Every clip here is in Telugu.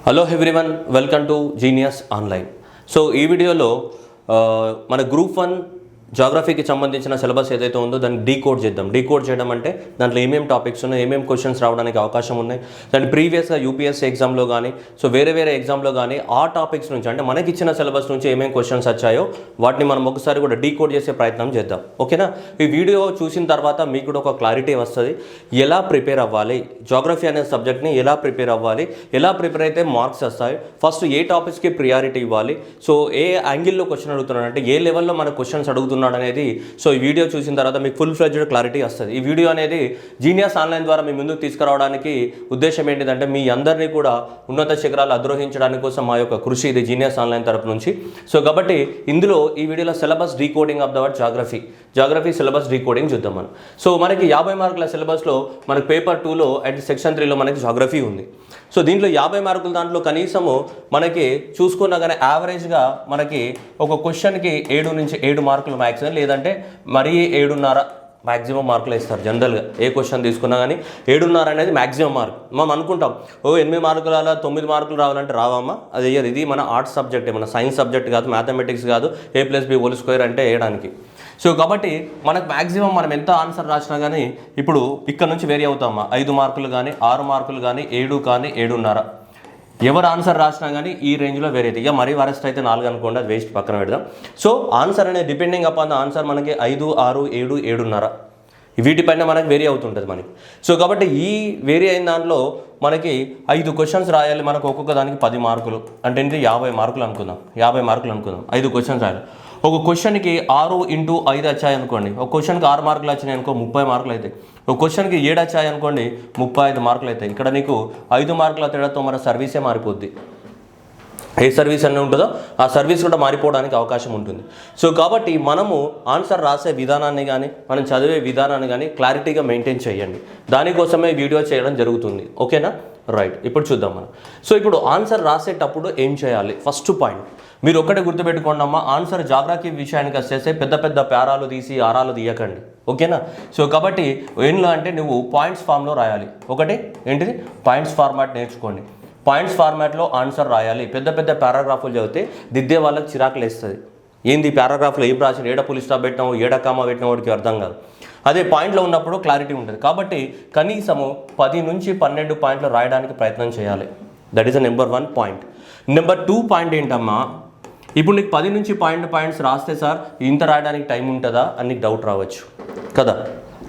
Hello everyone, welcome to genius online. So ఈ వీడియోలో మన గ్రూప్ 1 జాగ్రఫీకి సంబంధించిన సిలబస్ ఏదైతే ఉందో దాన్ని డీకోడ్ చేద్దాం. డీకోడ్ చేయడం అంటే దాంట్లో ఏమేమి టాపిక్స్ ఉన్నాయి, ఏమేమి క్వశ్చన్స్ రావడానికి అవకాశం ఉన్నాయి, దాని ప్రీవియస్గా యూపీఎస్సీ ఎగ్జామ్లో కానీ వేరే ఎగ్జామ్లో కానీ ఆ టాపిక్స్ నుంచి అంటే మనకి ఇచ్చిన సిలబస్ నుంచి ఏమేమి క్వశ్చన్స్ వచ్చాయో వాటిని మనం ఒకసారి కూడా డీకోడ్ చేసే ప్రయత్నం చేద్దాం. ఓకేనా? ఈ వీడియో చూసిన తర్వాత మీకు కూడా ఒక క్లారిటీ వస్తుంది. ఎలా ప్రిపేర్ అవ్వాలి, జాగ్రఫీ అనే సబ్జెక్ట్ని ఎలా ప్రిపేర్ అవ్వాలి, ఎలా ప్రిపేర్ అయితే మార్క్స్ వస్తాయి, ఫస్ట్ ఏ టాపిక్స్కి ప్రియారిటీ ఇవ్వాలి, సో ఏ యాంగిల్లో క్వశ్చన్ అడుగుతున్నాడు అంటే ఏ లెవెల్లో మన క్వశ్చన్స్ అడుగుతున్నాడు అనేది. సో ఈ వీడియో చూసిన తర్వాత మీకు ఫుల్ ఫ్లెడ్జ్డ్ క్లారిటీ వస్తుంది. ఈ వీడియో అనేది జీనియస్ ఆన్లైన్ ద్వారా మీ ముందుకు తీసుకురావడానికి ఉద్దేశం ఏంటిదంటే మీ అందరినీ కూడా ఉన్నత శిఖరాలు అధిరోహించడానికి కోసం మా యొక్క కృషి ఇది జీనియస్ ఆన్లైన్ తరపు నుంచి. సో కాబట్టి ఇందులో ఈ వీడియోలో syllabus decoding of the word geography syllabus decoding చూద్దాం మనం. సో మనకి 50 మార్కుల సిలబస్లో మనకి పేపర్ 2లో అండ్ సెక్షన్ 3లో మనకి జాగ్రఫీ ఉంది. సో దీంట్లో 50 మార్కుల దాంట్లో కనీసము మనకి చూసుకున్నా కానీ యావరేజ్గా మనకి ఒక క్వశ్చన్కి 7 నుంచి 7 మార్కులు మ్యాక్సిమం, లేదంటే మరీ 7.5 మ్యాక్సిమం మార్కులు ఇస్తారు. జనరల్గా ఏ క్వశ్చన్ తీసుకున్నా కానీ 7.5 అనేది మ్యాక్సిమం మార్క్. మనం అనుకుంటాం 8 మార్కులు రావాలా, 9 మార్కులు రావాలంటే రావమ్మా, అది అయ్యారు. ఇది మన ఆర్ట్స్ సబ్జెక్ట్, మన సైన్స్ సబ్జెక్ట్ కాదు, మ్యాథమెటిక్స్ కాదు, A+B² అంటే వేయడానికి. సో కాబట్టి మనకు మ్యాక్సిమం మనం ఎంత ఆన్సర్ రాసినా కానీ ఇప్పుడు ఇక్కడ నుంచి వేరీ అవుతామా, 5 మార్కులు కానీ 6 మార్కులు కానీ 7 కానీ 7.5 ఎవరు ఆన్సర్ రాసినా కానీ ఈ రేంజ్లో వేరే అవుతాయి. ఇక మరీ వరస్ట్ అయితే 4 అనుకోండి, అది వేస్ట్, పక్కన పెడదాం. సో ఆన్సర్ అనేది డిపెండింగ్ అపాన్ ద ఆన్సర్ మనకి 5, 6, 7, 7.5 వీటిపైన మనకి వేరీ అవుతుంటుంది మనకి. సో కాబట్టి ఈ వేరీ అయిన దాంట్లో మనకి 5 క్వశ్చన్స్ రాయాలి. మనకు ఒక్కొక్క దానికి 10 మార్కులు అంటే ఏంటి, 50 మార్కులు అనుకుందాం. 5 క్వశ్చన్స్ రాయాలి. ఒక క్వశ్చన్కి 6 × 5 వచ్చాయి అనుకోండి, ఒక క్వశ్చన్కి 6 మార్కులు వచ్చినాయి అనుకో 30 మార్కులు అవుతాయి. ఒక క్వశ్చన్కి 7 వచ్చాయి అనుకోండి 35 మార్కులు అవుతాయి. ఇక్కడ నీకు 5 మార్కుల తేడాతో మన సర్వీసే మారిపోద్ది. ఏ సర్వీస్ అన్నీ ఉంటుందో ఆ సర్వీస్ కూడా మారిపోవడానికి అవకాశం ఉంటుంది. సో కాబట్టి మనము ఆన్సర్ రాసే విధానాన్ని కానీ మనం చదివే విధానాన్ని కానీ క్లారిటీగా మెయింటైన్ చేయండి. దానికోసమే వీడియో చేయడం జరుగుతుంది. ఓకేనా? రైట్, ఇప్పుడు చూద్దాం మనం. సో ఇప్పుడు ఆన్సర్ రాసేటప్పుడు ఏం చేయాలి? ఫస్ట్ పాయింట్ మీరు ఒక్కటే గుర్తుపెట్టుకోండి అమ్మా, ఆన్సర్ జాగ్రఫీ విషయానికి వచ్చేస్తే పెద్ద ప్యారాలు తీసి ఆరాలు తీయకండి. ఓకేనా? సో కాబట్టి ఏంలో అంటే నువ్వు పాయింట్స్ ఫామ్లో రాయాలి. ఒకటి ఏంటిది, పాయింట్స్ ఫార్మాట్ నేర్చుకోండి. పాయింట్స్ ఫార్మాట్లో ఆన్సర్ రాయాలి. పెద్ద పారాగ్రాఫ్లు చదివితే దిద్దే వాళ్ళకి చిరాకులు వేస్తుంది. ఏంది పారాగ్రాఫ్లో ఏం రాసిన, ఏడ పులి స్టాప్ పెట్టినావు, ఏడ కామా పెట్టిన వాడికి అర్థం కాదు. అదే పాయింట్లో ఉన్నప్పుడు క్లారిటీ ఉంటుంది. కాబట్టి కనీసము 10 నుంచి 12 పాయింట్లు రాయడానికి ప్రయత్నం చేయాలి. That is the number 1 point. Number 2 point ఏంటమ్మా, ఇప్పుడు నీకు 10 నుంచి 12 పాయింట్స్ రాస్తే సార్ ఇంత రాయడానికి టైం ఉంటుందా అని నీకు డౌట్ రావచ్చు కదా.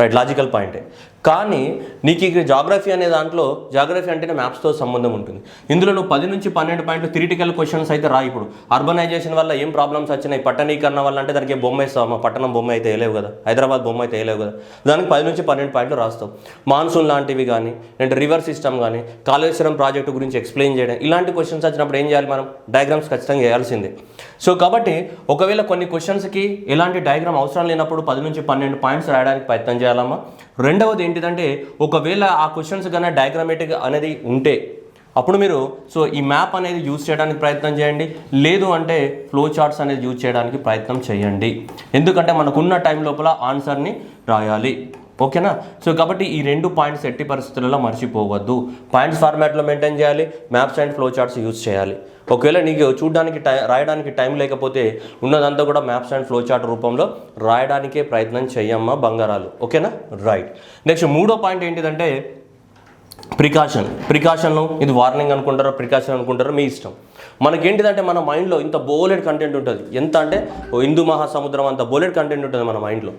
రైట్, లాజికల్ పాయింటే. కానీ నీకు ఇక జాగ్రఫీ అనే దాంట్లో జాగ్రఫీ అంటేనే మ్యాప్స్తో సంబంధం ఉంటుంది. ఇందులో నువ్వు 10 నుంచి 12 పాయింట్లు థియరిటికల్ క్వశ్చన్స్ అయితే రా. ఇప్పుడు అర్బనైజేషన్ వల్ల ఏం ప్రాబ్లమ్స్ వచ్చినాయి, పట్టణీకరణ వల్ల అంటే దానికి బొమ్మ వేస్తావు. పట్టణం బొమ్మ అయితే వేయలేవు కదా, హైదరాబాద్ బొమ్మ అయితే వేయలేవు కదా. దానికి 10 నుంచి 12 పాయింట్లు రాస్తావు. మాన్సూన్ లాంటివి కానీ, అంటే రివర్ సిస్టమ్ కానీ, కాళేశ్వరం ప్రాజెక్టు గురించి ఎక్స్ప్లెయిన్ చేయడం, ఇలాంటి క్వశ్చన్స్ వచ్చినప్పుడు ఏం చేయాలి, మనం డయాగ్రామ్స్ ఖచ్చితంగా వేయాల్సిందే. సో కాబట్టి ఒకవేళ కొన్ని క్వశ్చన్స్కి ఎలాంటి డయాగ్రామ్ అవసరం లేనప్పుడు 10 నుంచి 12 పాయింట్స్ రాయడానికి ప్రయత్నం చేయాలమ్మా. రెండవది ఏంటిదంటే, ఒకవేళ ఆ క్వశ్చన్స్ కన్నా డయాగ్రామేటిక్ అనేది ఉంటే అప్పుడు మీరు సో ఈ మ్యాప్ అనేది యూజ్ చేయడానికి ప్రయత్నం చేయండి. లేదు అంటే ఫ్లో చార్ట్స్ అనేది యూజ్ చేయడానికి ప్రయత్నం చేయండి. ఎందుకంటే మనకున్న టైం లోపల ఆన్సర్ని రాయాలి. ఓకేనా? సో కాబట్టి ఈ 2 పాయింట్స్ ఎట్టి పరిస్థితులలో మర్చిపోవద్దు. పాయింట్స్ ఫార్మాట్లో మెయింటైన్ చేయాలి, maps and flow charts use చేయాలి. ఒకవేళ నీకు చూడడానికి రాయడానికి టైం లేకపోతే ఉన్నదంతా కూడా మ్యాప్స్ అండ్ ఫ్లో చార్ట్ రూపంలో రాయడానికే ప్రయత్నం చెయ్యమ్మా బంగారాలు. ఓకేనా? రైట్. నెక్స్ట్ 3వ పాయింట్ ఏంటిదంటే ప్రికాషన్లు. ఇది వార్నింగ్ అనుకుంటారో ప్రికాషన్ అనుకుంటారో మీ ఇష్టం. మనకేంటిదంటే మన మైండ్లో ఇంత బోలెడ్ కంటెంట్ ఉంటుంది. ఎంత అంటే హిందూ మహాసముద్రం అంత బోలెడ్ కంటెంట్ ఉంటుంది మన మైండ్లో.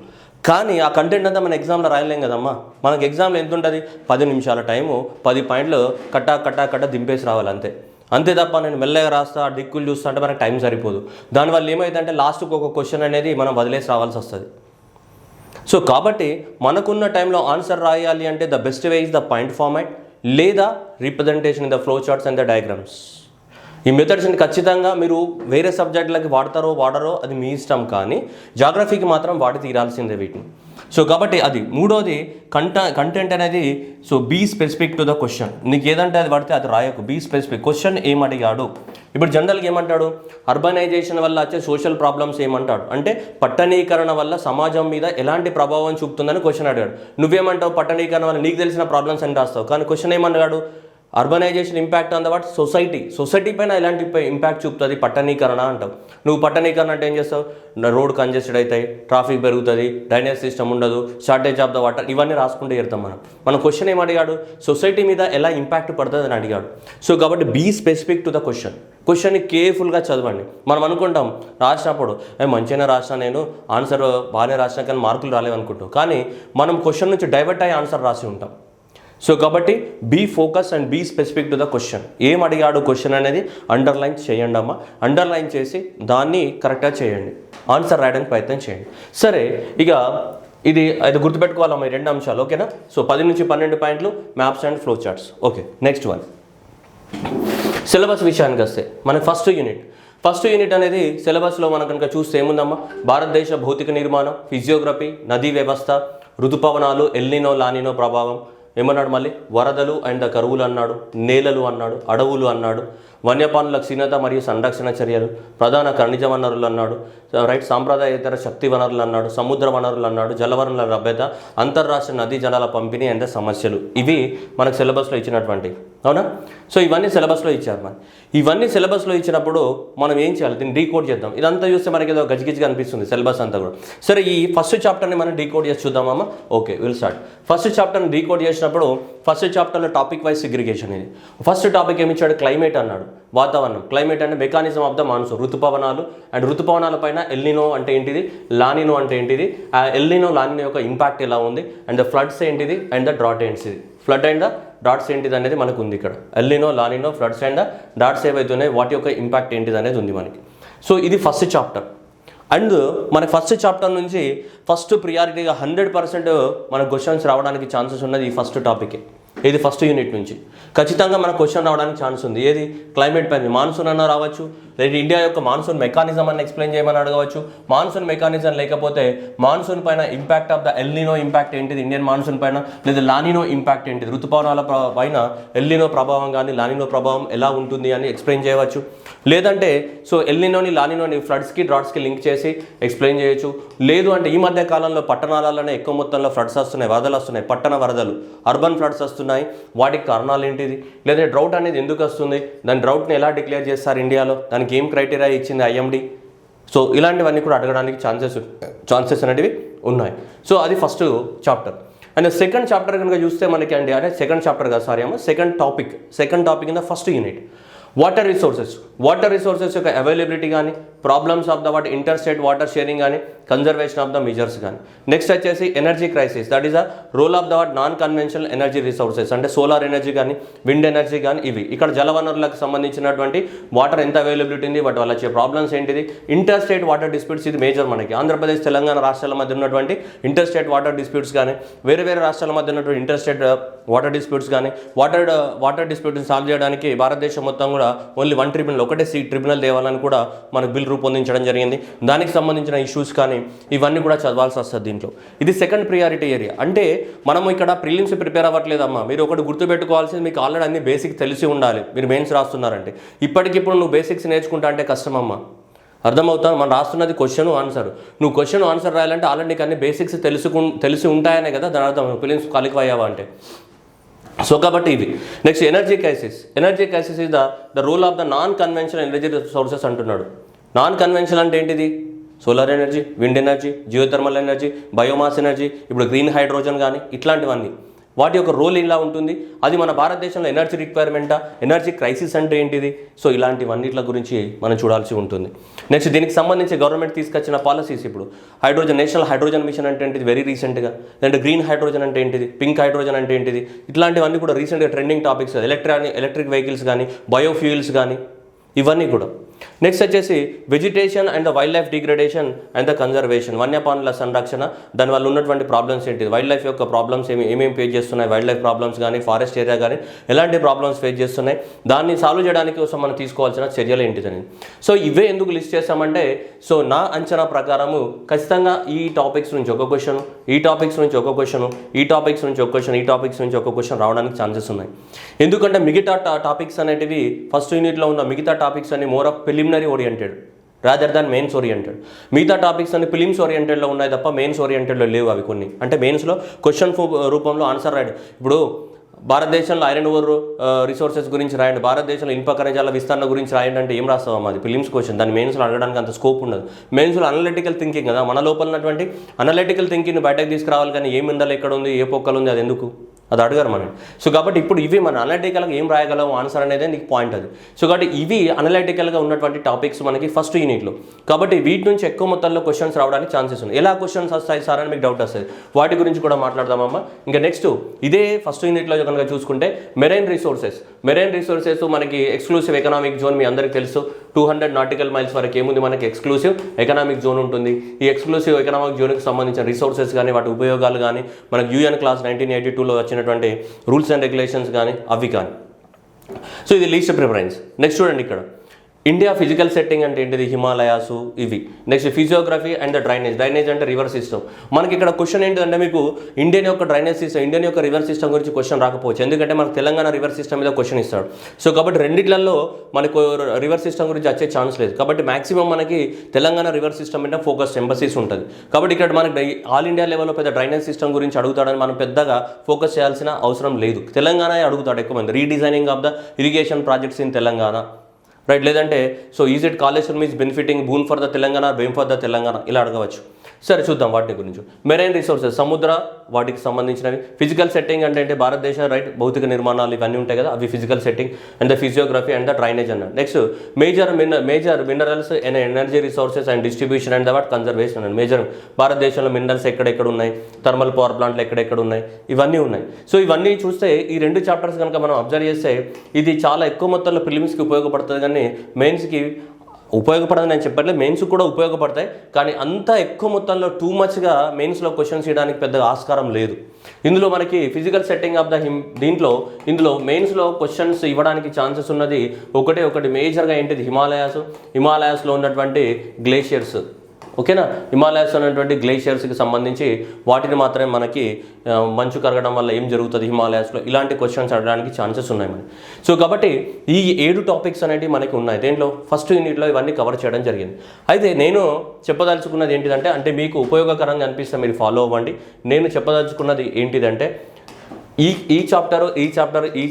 కానీ ఆ కంటెంట్ అంతా మన ఎగ్జామ్లో రాయలేం కదమ్మా. మనకి ఎగ్జామ్లో ఎంత ఉంటుంది, 10 నిమిషాల టైము, 10 పాయింట్లు కట్ట దింపేసి రావాలి అంతే తప్ప నేను మెల్లగా రాస్తా దిక్కులు చూస్తా అంటే మనకు టైం సరిపోదు. దానివల్ల ఏమైందంటే లాస్ట్కి ఒక క్వశ్చన్ అనేది మనం వదిలేసి రావాల్సి వస్తుంది. సో కాబట్టి మనకున్న టైంలో ఆన్సర్ రాయాలి అంటే the best way is the point format లేదా representation in the flow charts and the diagrams. ఈ మెథడ్స్ని ఖచ్చితంగా మీరు వేరే సబ్జెక్టులకి వాడరో అది మీ ఇష్టం, కానీ జాగ్రఫీకి మాత్రం వాడి తీరాల్సిందే వీటిని. సో కాబట్టి అది 3వది కంటెంట్ అనేది. So be specific to the question. నీకు ఏదంటే అది పడితే అది రాయకు. Be specific. క్వశ్చన్ ఏమడిగాడు, ఇప్పుడు జనరల్గా ఏమంటాడు, అర్బనైజేషన్ వల్ల వచ్చే సోషల్ ప్రాబ్లమ్స్ ఏమంటాడు అంటే పట్టణీకరణ వల్ల సమాజం మీద ఎలాంటి ప్రభావం చూపుతుందని క్వశ్చన్ అడిగాడు. నువ్వేమంటావు, పట్టణీకరణ వల్ల నీకు తెలిసిన ప్రాబ్లమ్స్ అని రాస్తావు. కానీ క్వశ్చన్ ఏమన్నాడు, urbanization impact on the what society పైన ఎలాంటి ఇంపాక్ట్ చూపుతుంది పట్టణీకరణ అంటావు. నువ్వు పట్టణీకరణ అంటే ఏం చేస్తావు, రోడ్ కంజెస్టెడ్ అవుతాయి, ట్రాఫిక్ పెరుగుతుంది, డ్రైనేజ్ సిస్టమ్ ఉండదు, షార్టేజ్ ఆఫ్ ద వాటర్, ఇవన్నీ రాసుకుంటూ వెళ్తాం మన క్వశ్చన్ ఏం అడిగాడు, సొసైటీ మీద ఎలా ఇంపాక్ట్ పడుతుంది అని అడిగాడు. సో కాబట్టి బీ స్పెసిఫిక్ టు ద క్వశ్చన్ని కేర్ఫుల్గా చదవండి. మనం అనుకుంటాం రాసినప్పుడు మంచిగానే రాసినా, నేను ఆన్సర్ బాగానే రాసినా కానీ మార్కులు రాలేవనుకుంటాం, కానీ మనం క్వశ్చన్ నుంచి డైవర్ట్ అయ్యి ఆన్సర్ రాసి ఉంటాం. సో కాబట్టి be focus and be specific to the question. ఏం అడిగాడు క్వశ్చన్ అనేది అండర్లైన్ చేయండి అమ్మా. అండర్లైన్ చేసి దాన్ని కరెక్ట్గా చేయండి, ఆన్సర్ రాయడానికి ప్రయత్నం చేయండి. సరే, ఇక ఇది గుర్తుపెట్టుకోవాలమ్మా ఈ 2 అంశాలు, ఓకేనా. సో 10 నుంచి 12 పాయింట్లు maps and flow charts. Okay, next one syllabus విషయానికి వస్తే మన ఫస్ట్ యూనిట్ అనేది సిలబస్లో మనం కనుక చూస్తే ఏముందమ్మా, భారతదేశ భౌతిక నిర్మాణం, ఫిజియోగ్రఫీ, నదీ వ్యవస్థ, ఋతుపవనాలు, ఎల్నినో లానినో ప్రభావం, ఏమన్నాడు మళ్ళీ, వరదలు అండ్ కరువులు అన్నాడు, నేలలు అన్నాడు, అడవులు అన్నాడు, వన్యప్రాణుల క్షీణత మరియు సంరక్షణ చర్యలు, ప్రధాన ఖనిజ వనరులు అన్నాడు, రైట్, సాంప్రదాయేతర శక్తి వనరులు అన్నాడు, సముద్ర వనరులు అన్నాడు, జలవనరుల లభ్యత, అంతర్రాష్ట్రీయ నదీ జలాల పంపిణీ అండ్ సమస్యలు. ఇవి మనకు సిలబస్లో ఇచ్చినటువంటి, అవునా. సో ఇవన్నీ సిలబస్లో ఇచ్చారు. మరి ఇవన్నీ సిలబస్లో ఇచ్చినప్పుడు మనం ఏం చేయాలి, దీన్ని డీకోడ్ చేద్దాం. ఇదంతా చూస్తే మనకి ఏదో గజిగిజిగా అనిపిస్తుంది సిలబస్ అంతా కూడా. సరే, ఈ ఫస్ట్ చాప్టర్ని మనం డీకోడ్ చేసి చూద్దామమ్మా. Okay, will start. ఫస్ట్ చాప్టర్ని డీకోడ్ చేసినప్పుడు ఫస్ట్ చాప్టర్లో టాపిక్ వైజ్ సెగ్రిగేషన్. ఇది ఫస్ట్ టాపిక్ ఏమి ఇచ్చాడు, క్లైమేట్ అన్నాడు, వాతావరణం. క్లైమేట్ అంటే మెకానిజం ఆఫ్ ద మాన్సూన్, ఋతుపవనాలు అండ్ ఋతుపవనాల పైన ఎల్నినో అంటే ఏంటిది, లానినో అంటే ఏంటిది, ఆ ఎల్నినో లానినో యొక్క ఇంపాక్ట్ ఎలా ఉంది, అండ్ ద ఫ్లడ్స్ ఏంటిది, అండ్ ద డ్రాట్ ఏంటిది, ఫ్లడ్ అండ్ ద డాట్స్ ఏంటిది అనేది మనకు ఉంది ఇక్కడ. El Nino, La Nina, floods and the droughts ఏవైతున్నాయి వాటి యొక్క ఇంపాక్ట్ ఏంటిది అనేది ఉంది మనకి. సో ఇది ఫస్ట్ చాప్టర్. అండ్ మన ఫస్ట్ చాప్టర్ నుంచి ఫస్ట్ ప్రియారిటీగా 100% మన క్వశ్చన్స్ రావడానికి ఛాన్సెస్ ఉన్నది ఈ ఫస్ట్ టాపికే. ఇది ఫస్ట్ యూనిట్ నుంచి ఖచ్చితంగా మన క్వశ్చన్ రావడానికి ఛాన్స్ ఉంది. ఏది, క్లైమేట్ పైన, మాన్సూన్ అన్న రావచ్చు, లేదా ఇండియా యొక్క మాన్సూన్ మెకానిజం అని ఎక్స్ప్లెయిన్ చేయమని అడగవచ్చు. మాన్సూన్ మెకానిజం లేకపోతే మాన్సూన్ పైన impact of the El Niño impact ఏంటిది ఇండియన్ మాన్సూన్ పైన, లేదా లానినో ఇంపాక్ట్ ఏంటిది, ఋతుపవనాల పైన ఎల్నినో ప్రభావం కానీ లానినో ప్రభావం ఎలా ఉంటుంది అని ఎక్స్ప్లెయిన్ చేయవచ్చు. లేదంటే సో ఎల్నినోని లానినోని ఫ్లడ్స్కి డ్రాట్స్కి లింక్ చేసి ఎక్స్ప్లెయిన్ చేయొచ్చు. లేదు అంటే ఈ మధ్య కాలంలో పట్టణాలలోనే ఎక్కువ మొత్తంలో ఫ్లడ్స్ వస్తున్నాయి, వరదలు వస్తున్నాయి, పట్టణ వరదలు, అర్బన్ ఫ్లడ్స్ వస్తున్నాయి, వాటికి కారణాలు ఏంటిది, లేదా డ్రౌట్ అనేది ఎందుకు వస్తుంది, దాని డ్రౌట్ని ఎలా డిక్లేర్ చేస్తారు ఇండియాలో, దానికి ఏం క్రైటీరియా ఇచ్చింది ఐఎండి. సో ఇలాంటివన్నీ కూడా అడగడానికి ఛాన్సెస్ అనేవి ఉన్నాయి. సో అది first chapter. And second chapter కనుక చూస్తే మనకి అండి, అంటే సెకండ్ చాప్టర్ కాదు సారీ అమ్మ, second topic in the first unit, water resources యొక్క అవైలబిలిటీ కానీ, problems of the what inter state water sharing కానీ, కన్జర్వేషన్ ఆఫ్ ద మెజర్స్ కానీ. నెక్స్ట్ వచ్చేసి energy crisis, that is the role of the what non conventional energy resources, అంటే సోలార్ ఎనర్జీ కానీ, విండ్ ఎనర్జీ కానీ, ఇవి ఇక్కడ జలవనరులకు సంబంధించినటువంటి వాటర్ ఎంత అవైలబిలిటీ ఉంది, వాటి వల్ల వచ్చే ప్రాబ్లమ్స్ ఏంటిది, ఇంటర్ స్టేట్ వాటర్ డిస్ప్యూట్స్, ఇది మేజర్ మనకి ఆంధ్రప్రదేశ్ తెలంగాణ రాష్ట్రాల మధ్య ఉన్నటువంటి ఇంటర్ స్టేట్ వాటర్ డిస్ప్యూట్స్ కానీ, వేరే రాష్ట్రాల మధ్య ఉన్నటువంటి ఇంటర్ స్టేట్ వాటర్ డిస్ప్యూట్స్ కానీ, వాటర్ డిస్ప్యూట్ని సాల్వ్ చేయడానికి భారతదేశం మొత్తం కూడా ఓన్లీ వన్ ట్రిబ్యునల్, ఒకటే ట్రిబ్యునల్ తేవాలని కూడా మనకు బిల్ రూపొందించడం జరిగింది. దానికి సంబంధించిన ఇష్యూస్ కానీ ఇవన్నీ కూడా చదవాల్సి వస్తుంది దీంట్లో. ఇది సెకండ్ ప్రియారిటీ ఏరియా. అంటే మనము ఇక్కడ ప్రిలిమ్స్ ప్రిపేర్ అవ్వట్లేదమ్మా, మీరు ఒకటి గుర్తుపెట్టుకోవాల్సింది, మీకు ఆల్రెడీ అన్ని బేసిక్ తెలిసి ఉండాలి. మీరు మెయిన్స్ రాస్తున్నారంటే ఇప్పటికిప్పుడు నువ్వు బేసిక్స్ నేర్చుకుంటా అంటే కష్టమమ్మా, అర్థమవుతాను. మనం రాస్తున్నది క్వశ్చన్ ఆన్సర్, నువ్వు క్వశ్చన్ ఆన్సర్ రాయాలంటే ఆల్రెడీ నీకు అన్ని బేసిక్స్ తెలిసి ఉంటాయనే కదా దాని అర్థం, ప్రిలిమ్స్ క్వాలిఫై అయ్యావా అంటే. సో కాబట్టి ఇవి. Next energy crisis is the role of the non conventional energy sources అంటున్నాడు. నాన్ కన్వెన్షనల్ అంటే ఏంటిది, solar energy, wind energy, geothermal energy, biomass energy, ఇప్పుడు గ్రీన్ హైడ్రోజన్ కానీ, ఇట్లాంటివన్నీ వాటి యొక్క రోల్ ఇలా ఉంటుంది. అది మన భారతదేశంలో ఎనర్జీ రిక్వైర్మెంటా, ఎనర్జీ క్రైసిస్ అంటే ఏంటిది, సో ఇలాంటివన్నిట్ల గురించి మనం చూడాల్సి ఉంటుంది. నెక్స్ట్ దీనికి సంబంధించి గవర్నమెంట్ తీసుకొచ్చిన పాలసీస్, ఇప్పుడు నేషనల్ హైడ్రోజన్ మిషన్ అంటే ఏంటిది వెరీ రీసెంట్గా, లేదంటే గ్రీన్ హైడ్రోజన్ అంటే ఏంటిది, పింక్ హైడ్రోజన్ అంటే ఏంటిది, ఇట్లాంటివన్నీ కూడా రీసెంట్గా ట్రెండింగ్ టాపిక్స్. ఎలక్ట్రిక్ వెహికల్స్ కానీ, బయోఫ్యూయల్స్ కానీ, ఇవన్నీ కూడా. నెక్స్ట్ వచ్చేసి vegetation and the wild life degradation and the conservation, వన్యప్రాణుల సంరక్షణ, దానివల్ల ఉన్నటువంటి ప్రాబ్లమ్స్ ఏంటి, వైల్డ్ లైఫ్ యొక్క ప్రాబ్లమ్స్ ఏమేమి ఫేస్ చేస్తున్నాయి, వైల్డ్ లైఫ్ ప్రాబ్లమ్స్ కానీ, ఫారెస్ట్ ఏరియా కానీ ఎలాంటి ప్రాబ్లమ్స్ ఫేస్ చేస్తున్నాయి, దాన్ని సాల్వ్ చేయడానికి కోసం మనం తీసుకోవాల్సిన చర్యలు ఏంటిదని. సో ఇవే ఎందుకు లిస్ట్ చేస్తామంటే, సో నా అంచనా ప్రకారము ఖచ్చితంగా ఈ టాపిక్స్ నుంచి ఒక క్వశ్చన్, ఈ టాపిక్స్ నుంచి ఒక క్వశ్చన్, ఈ టాపిక్స్ నుంచి ఒక క్వశ్చన్, ఈ టాపిక్స్ నుంచి ఒక క్వశ్చన్ రావడానికి ఛాన్సెస్ ఉన్నాయి. ఎందుకంటే మిగతా టాపిక్స్ అనేటివి ఫస్ట్ యూనిట్లో ఉన్న మిగతా టాపిక్స్ అన్ని more of preliminary oriented rather than mains oriented. మిగతా టాపిక్స్ అన్ని ఫిలిమ్స్ ఓరియంటెడ్లో ఉన్నాయి తప్ప మెయిన్స్ ఓరియంటెడ్లో లేవు అవి కొన్ని. అంటే మెయిన్స్లో క్వశ్చన్ రూపంలో ఆన్సర్ రాయడం. ఇప్పుడు భారతదేశంలో ఐరన్ ఓర్ రిసోర్సెస్ గురించి రాయండి, భారతదేశంలో ఇనుప ఖనిజాల విస్తరణ గురించి రాయండి అంటే ఏం రాస్తావా? అది ఫిలిమ్స్ క్వశ్చన్. దాన్ని మెయిన్స్లో అడగడానికి అంత స్కోప్ ఉండదు. మెయిన్స్లో అనలిటికల్ థింకింగ్ కదా, మన లోపల ఉన్నటువంటి అనలిటికల్ థింకింగ్ని బయటకు తీసుకురావాలి. కానీ ఏ మిండలు ఎక్కడ ఉంది, ఏ పొక్కలు ఉంది, అది ఎందుకు అది అడగారు మనం. సో కాబట్టి ఇప్పుడు ఇవి మన అనలిటికల్గా ఏం రాయగలం ఆన్సర్ అనేది నీకు పాయింట్ అది. సో కాబట్టి ఇవి అనలిటికల్గా ఉన్నటువంటి టాపిక్స్ మనకి ఫస్ట్ యూనిట్లో. కాబట్టి వీటి నుంచి ఎక్కువ మొత్తంలో క్వశ్చన్స్ రావడానికి ఛాన్సెస్ ఉన్నాయి. ఎలా క్వశ్చన్స్ వస్తాయి సార్ అని మీకు డౌట్ వస్తుంది. వాటి గురించి కూడా మాట్లాడదామమ్మా. ఇంకా నెక్స్ట్ ఇదే ఫస్ట్ యూనిట్లో కనుక చూసుకుంటే మెరైన్ రిసోర్సెస్ మనకి ఎక్స్క్లూసివ్ ఎకనామిక్ జోన్ మీ అందరికీ తెలుసు. 200 నాటికల్ మైల్స్ వరకు ఏముంది మనకి ఎక్స్క్లూసివ్ ఎకనామిక్ జోన్ ఉంటుంది. ఈ ఎక్స్క్లూసివ్ ఎకనామిక్ జోన్కి సంబంధించిన రిసోర్సెస్ కానీ వాటి ఉపయోగాలు కానీ మనకి UN క్లాస్ 1982లో వచ్చినటువంటి రూల్స్ అండ్ రెగ్యులేషన్స్ కానీ అవి కానీ. సో ఇది లీస్ట్ ప్రిఫరెన్స్. నెక్స్ట్ చూడండి ఇక్కడ ఇండియా ఫిజికల్ సెట్టింగ్ అంటే ఏంటిది, హిమాలయాస్ ఇవి. Next physiography and the drainage అంటే రివర్ సిస్టమ్. మనకి ఇక్కడ క్వశ్చన్ ఏంటంటే మీకు ఇండియన్ యొక్క డ్రైనేజ్ సిస్టమ్, ఇండియన్ యొక్క రివర్ సిస్టమ్ గురించి క్వశ్చన్ రాకపోవచ్చు. ఎందుకంటే మనకు తెలంగాణ రివర్ సిస్టమ్ మీద క్వశ్చన్ ఇస్తాడు. సో కాబట్టి రెండిట్లలో మనకు రివర్ సిస్టమ్ గురించి వచ్చే ఛాన్స్ లేదు. కాబట్టి మాక్సిమం మనకి తెలంగాణ రివర్ సిస్టమ్ మీద ఫోకస్ ఎంబసీస్ ఉంటుంది. కాబట్టి ఇక్కడ మనకి ఆల్ ఇండియా లెవెల్లో పెద్ద డ్రైనేజ్ సిస్టమ్ గురించి అడుగుతాడని మనం పెద్దగా ఫోకస్ చేయాల్సిన అవసరం లేదు. తెలంగాణ అడుగుతాడు ఎక్కువ మంది, redesigning of the irrigation projects in Telangana, right. లేదంటే so is it Kaleshwaram is benefiting boon for the Telangana, bane for the Telangana, ఇలా అడగవచ్చు. సరే చూద్దాం వాటి గురించి. మెరైన్ రిసోర్సెస్ సముద్ర వాటికి సంబంధించినవి. ఫిజికల్ సెట్టింగ్ అంటే భారతదేశం రైట్ భౌతిక నిర్మాణాలు ఇవన్నీ ఉంటాయి కదా, అవి physical setting and the physiography and the drainage అన్నాడు. Next major minerals and energy resources and distribution and the what conservation అన్నాడు. మేజర్ భారతదేశంలో మినరల్స్ ఎక్కడెక్కడ ఉన్నాయి, థర్మల్ పవర్ ప్లాంట్లు ఎక్కడెక్కడ ఉన్నాయి, ఇవన్నీ ఉన్నాయి. సో ఇవన్నీ చూస్తే ఈ రెండు చాప్టర్స్ కనుక మనం అబ్జర్వ్ చేస్తే ఇది చాలా ఎక్కువ మొత్తంలో ప్రిలిమ్స్కి ఉపయోగపడుతుంది. కానీ మెయిన్స్కి ఉపయోగపడదని నేను చెప్పట్లేదు, మెయిన్స్ కూడా ఉపయోగపడతాయి. కానీ అంత ఎక్కువ మొత్తంలో టూ మచ్గా మెయిన్స్లో క్వశ్చన్స్ చేయడానికి పెద్దగా ఆస్కారం లేదు. ఇందులో మనకి ఫిజికల్ సెట్టింగ్ ఆఫ్ ద ఇందులో మెయిన్స్లో క్వశ్చన్స్ ఇవ్వడానికి ఛాన్సెస్ ఉన్నది ఒకటి మేజర్గా ఏంటిది, హిమాలయాస్లో ఉన్నటువంటి గ్లేషియర్స్. ఓకేనా, హిమాలయాస్ అనేటువంటి గ్లేషియర్స్కి సంబంధించి వాటిని మాత్రమే మనకి మంచు కరగడం వల్ల ఏం జరుగుతుంది హిమాలయాస్లో, ఇలాంటి క్వశ్చన్స్ అడగడానికి ఛాన్సెస్ ఉన్నాయి మనకి. సో కాబట్టి ఈ 7 టాపిక్స్ అనేవి మనకి ఉన్నాయి. దేంట్లో ఫస్ట్ యూనిట్లో ఇవన్నీ కవర్ చేయడం జరిగింది. అయితే నేను చెప్పదలుచుకున్నది ఏంటిదంటే, అంటే మీకు ఉపయోగకరంగా అనిపిస్తే మీరు ఫాలో అవ్వండి. నేను చెప్పదలుచుకున్నది ఏంటిదంటే ఈ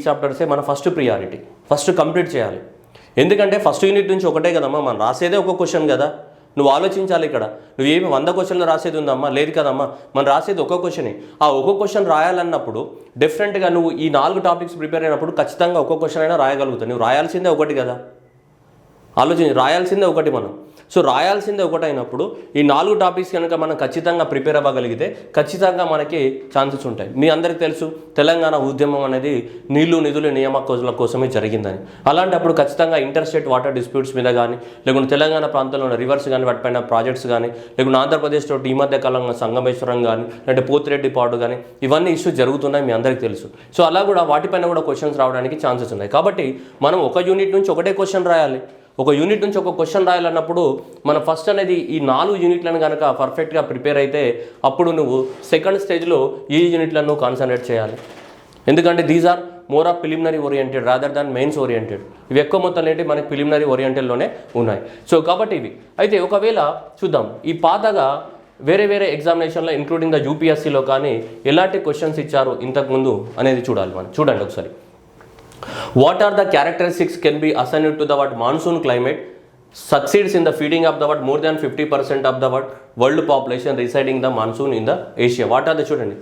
చాప్టర్సే మన ఫస్ట్ ప్రియారిటీ, ఫస్ట్ కంప్లీట్ చేయాలి. ఎందుకంటే ఫస్ట్ యూనిట్ నుంచి ఒకటే కదమ్మా, మనం రాసేదే ఒక క్వశ్చన్ కదా. నువ్వు ఆలోచించాలి. ఇక్కడ నువ్వేమి 100 క్వశ్చన్లు రాసేది ఉందమ్మా, లేదు కదమ్మా. మనం రాసేది ఒక క్వశ్చనే. ఆ ఒక క్వశ్చన్ రాయాలన్నప్పుడు డెఫినెట్గా నువ్వు ఈ 4 టాపిక్స్ ప్రిపేర్ అయినప్పుడు ఖచ్చితంగా ఒక క్వశ్చన్ అయినా రాయగలుగుతావు. నువ్వు రాయాల్సిందే ఒకటి కదా, రాయాల్సిందే ఒకటి మనం. సో రాయాల్సిందే ఒకటి అయినప్పుడు ఈ 4 టాపిక్స్ కనుక మనం ఖచ్చితంగా ప్రిపేర్ అవ్వగలిగితే ఖచ్చితంగా మనకి ఛాన్సెస్ ఉంటాయి. మీ అందరికీ తెలుసు తెలంగాణ ఉద్యమం అనేది నీళ్లు నిధులు నియామకాల కోసమే జరిగిందని. అలాంటప్పుడు ఖచ్చితంగా ఇంటర్స్టేట్ వాటర్ డిస్ప్యూట్స్ మీద కానీ, లేకుంటే తెలంగాణ ప్రాంతంలో ఉన్న రివర్స్ కానీ వాటిపైన ప్రాజెక్ట్స్ కానీ, లేకుంటే ఆంధ్రప్రదేశ్లో ఈ మధ్య కాలంలో సంగమేశ్వరం కానీ, లేదంటే పోతిరెడ్డి పాడు కానీ, ఇవన్నీ ఇష్యూస్ జరుగుతున్నాయి, మీ అందరికీ తెలుసు. సో అలా కూడా వాటిపైన కూడా క్వశ్చన్స్ రావడానికి ఛాన్సెస్ ఉన్నాయి. కాబట్టి మనం ఒక యూనిట్ నుంచి ఒకటే క్వశ్చన్ రాయాలి. ఒక యూనిట్ నుంచి ఒక క్వశ్చన్ రాయాలన్నప్పుడు మనం ఫస్ట్ అనేది ఈ 4 యూనిట్లను కనుక పర్ఫెక్ట్గా ప్రిపేర్ అయితే అప్పుడు నువ్వు సెకండ్ స్టేజ్లో ఈ యూనిట్లను కాన్సన్ట్రేట్ చేయాలి. ఎందుకంటే these are more of preliminary oriented rather than mains oriented. ఇవి ఎక్కువ మొత్తం ఏంటి మనకి ప్రిలిమినరీ ఓరియంటెడ్లోనే ఉన్నాయి. సో కాబట్టి ఇవి అయితే ఒకవేళ చూద్దాం ఈ పాతగా వేరే ఎగ్జామినేషన్లో ఇంక్లూడింగ్ ద యూపీఎస్సీలో కానీ ఎలాంటి క్వశ్చన్స్ ఇచ్చారు ఇంతకుముందు అనేది చూడాలి మనం. చూడండి ఒకసారి. What are the characteristics can be assigned to the what monsoon climate succeeds in the feeding of the what more than 50% of the what world population residing the monsoon in the Asia? What are the చూడండి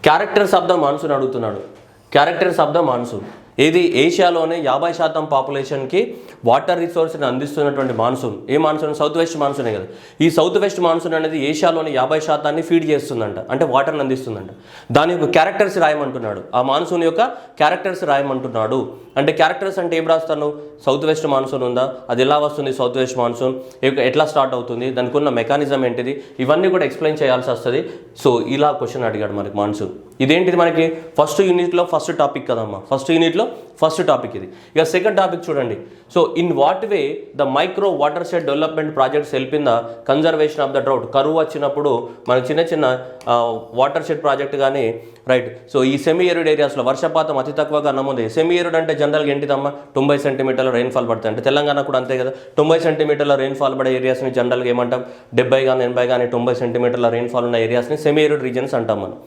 క్యారెక్టర్స్ ఆఫ్ ద మాన్సూన్ అడుగుతున్నాడు. క్యారెక్టర్స్ ఆఫ్ ద మాన్సూన్ ఏది ఏషియాలోనే 50% పాపులేషన్కి వాటర్ రిసోర్స్ని అందిస్తున్నటువంటి మాన్సూన్. ఏ మాన్సూన్? సౌత్ వెస్ట్ మాన్సూనే కదా. ఈ సౌత్ వెస్ట్ మాన్సూన్ అనేది ఏషియాలోని 50% ఫీడ్ చేస్తుందంట, అంటే వాటర్ని అందిస్తుందంట. దాని యొక్క క్యారెక్టర్స్ రాయమంటున్నాడు. ఆ మాన్సూన్ యొక్క క్యారెక్టర్స్ రాయమంటున్నాడు. అంటే క్యారెక్టర్స్ అంటే ఏం రాస్తాను? సౌత్ వెస్ట్ మాన్సూన్ ఉందా, అది ఎలా వస్తుంది సౌత్ వెస్ట్ మాన్సూన్, ఎట్లా స్టార్ట్ అవుతుంది, దానికి ఉన్న మెకానిజం ఏంటిది, ఇవన్నీ కూడా ఎక్స్ప్లెయిన్ చేయాల్సి వస్తుంది. సో ఇలా క్వశ్చన్ అడిగాడు మనకి మాన్సూన్. ఇదేంటిది మనకి ఫస్ట్ యూనిట్లో ఫస్ట్ టాపిక్ కదమ్మా, ఫస్ట్ యూనిట్లో ఫస్ట్ టాపిక్ ఇది. ఇక సెకండ్ టాపిక్ చూడండి. So in what way the micro water shed development projects help in the conservation of the drought. కరువు వచ్చినప్పుడు మనకు చిన్న వాటర్ షెడ్ ప్రాజెక్ట్ కానీ రైట్. సో ఈ సెమీ ఎరిడ్ ఏరియాస్లో వర్షపాతం అతి తక్కువగా నమోదు. సెమీ ఎరిడ్ అంటే జనరల్గా ఏంటిదమ్మా 90 సెంటీమీటర్ల రెయిన్ఫాల్ పడుతుంది. అంటే తెలంగాణ కూడా అంతే కదా, 90 సెంటీమీటర్ల రెయిన్ఫాల్ పడే ఏరియాస్ని జనరల్గా ఏమంటాం 70 కానీ 80 కానీ 90 సెంటీమీటర్ల రెయిన్ఫాల్ ఉన్న ఏరియాస్ని సెమీ ఎరిడ్ రీజన్స్ అంటాం మనం.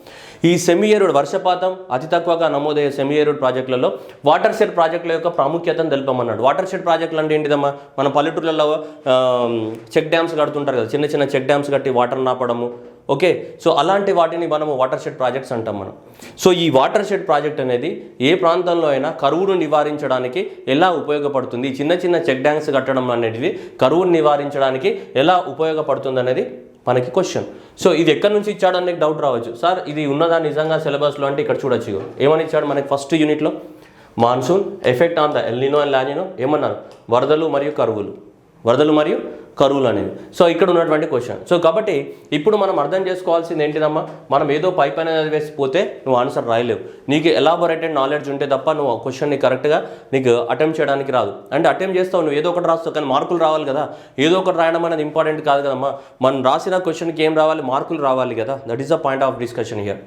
ఈ సెమీ సెమీ ఎరుడ్ వర్షపాతం అతి తక్కువగా నమోదయ్యే సెమీ ఎరుడ్ ప్రాజెక్టులలో వాటర్ షెడ్ ప్రాజెక్టుల యొక్క ప్రాముఖ్యతను తెలుపమన్నాడు. వాటర్ షెడ్ ప్రాజెక్టులు అంటే ఏంటిదమ్మా, మన పల్లెటూర్లలో చెక్ డ్యామ్స్ కడుతుంటారు కదా, చిన్న చిన్న చెక్ డ్యామ్స్ కట్టి వాటర్ నాపడము. ఓకే, సో అలాంటి వాటిని మనము వాటర్ షెడ్ ప్రాజెక్ట్స్ అంటాం మనం. సో ఈ వాటర్ షెడ్ ప్రాజెక్ట్ అనేది ఏ ప్రాంతంలో అయినా కరువును నివారించడానికి ఎలా ఉపయోగపడుతుంది, చిన్న చిన్న చెక్ డ్యామ్స్ కట్టడం అనేది కరువును నివారించడానికి ఎలా ఉపయోగపడుతుంది అనేది మనకి క్వశ్చన్. సో ఇది ఎక్కడి నుంచి ఇచ్చాడు అనేది డౌట్ రావచ్చు. సార్ ఇది ఉన్నదా నిజంగా సిలబస్లో అంటే ఇక్కడ చూడొచ్చు. ఏమని ఇచ్చాడు మనకి ఫస్ట్ యూనిట్లో, monsoon effect on the El Niño and La Nina, ఏమన్నారు, వరదలు మరియు కరువులు అనేది. సో ఇక్కడ ఉన్నటువంటి క్వశ్చన్. సో కాబట్టి ఇప్పుడు మనం అర్థం చేసుకోవాల్సింది ఏంటిదమ్మా, మనం ఏదో పైన చదివేసిపోతే నువ్వు ఆన్సర్ రాయలేవు. నీకు ఎలాబొరేటెడ్ నాలెడ్జ్ ఉంటే తప్ప నువ్వు క్వశ్చన్ని కరెక్ట్గా నీకు అటెంప్ట్ చేయడానికి రాదు. అంటే అటెంప్ట్ చేస్తావు, నువ్వు ఏదో ఒకటి రాస్తావు, కానీ మార్కులు రావాలి కదా. ఏదో ఒకటి రాయడం అనేది ఇంపార్టెంట్ కాదు కదమ్మా, మనం రాసిన క్వశ్చన్కి ఏం రావాలి, మార్కులు రావాలి కదా. That is the point of discussion here.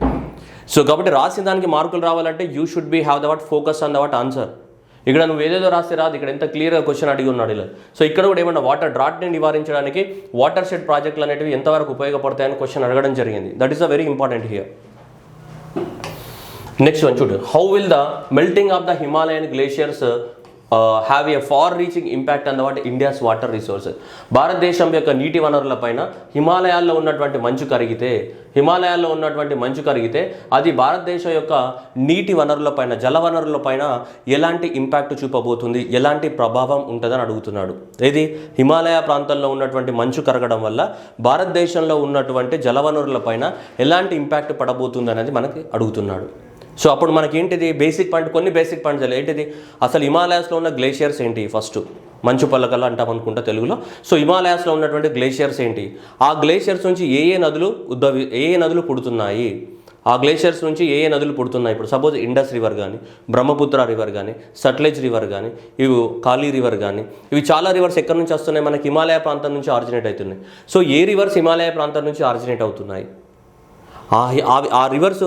So కాబట్టి రాసిన దానికి మార్కులు రావాలంటే you should be have the what focus on the what answer. ఇక్కడ నువ్వు ఏదేదో రాస్తే రాదు, ఇక్కడ ఎంత క్లియర్గా క్వశ్చన్ అడిగి ఉన్నాడు ఇలా. సో ఇక్కడ కూడా ఏమన్నా వాటర్ డ్రాట్ని నివారించడానికి వాటర్ షెడ్ ప్రాజెక్టులు అనేవి ఎంతవరకు ఉపయోగపడతాయని క్వశ్చన్ అడగడం జరిగింది. That is a very important here. Next one చూడు, how will the melting of the Himalayan glaciers have a far reaching impact on the what India's water resources. భారతదేశం యొక్క నీటి వనరుల పైన హిమాలయాల్లో ఉన్నటువంటి మంచు కరిగితే అది భారతదేశం యొక్క నీటి వనరుల పైన, జల వనరుల పైన ఎలాంటి ఇంపాక్ట్ చూపబోతుంది, ఎలాంటి ప్రభావం ఉంటుందని అడుగుతున్నాడు. ఇది హిమాలయ ప్రాంతంలో ఉన్నటువంటి మంచు కరగడం వల్ల భారతదేశంలో ఉన్నటువంటి జల వనరుల పైన ఎలాంటి ఇంపాక్ట్ పడబోతుంది అనేది మనకి అడుగుతున్నాడు. సో అప్పుడు మనకి ఏంటిది బేసిక్ పాయింట్, కొన్ని బేసిక్ పాయింట్స్ ఏంటిది, అసలు హిమాలయాస్లో ఉన్న గ్లేషియర్స్ ఏంటి, ఫస్ట్ మంచు పలకలు అంటాం అనుకుంటా తెలుగులో. సో హిమాలయాస్లో ఉన్నటువంటి గ్లేషియర్స్ ఏంటి, ఆ గ్లేషియర్స్ నుంచి ఏ ఏ నదులు పుడుతున్నాయి, ఆ గ్లేషియర్స్ నుంచి ఏ నదులు పుడుతున్నాయి. ఇప్పుడు సపోజ్ ఇండస్ రివర్ కానీ, బ్రహ్మపుత్ర రివర్ కానీ, సట్లెజ్ రివర్ కానీ, ఇవి కాళీ రివర్ కానీ, ఇవి చాలా రివర్స్ ఎక్కడి నుంచి వస్తున్నాయి, మనకి హిమాలయ ప్రాంతం నుంచి ఆరిజినేట్ అవుతున్నాయి. సో ఏ రివర్స్ హిమాలయ ప్రాంతం నుంచి ఆరిజినేట్ అవుతున్నాయి, ఆ రివర్స్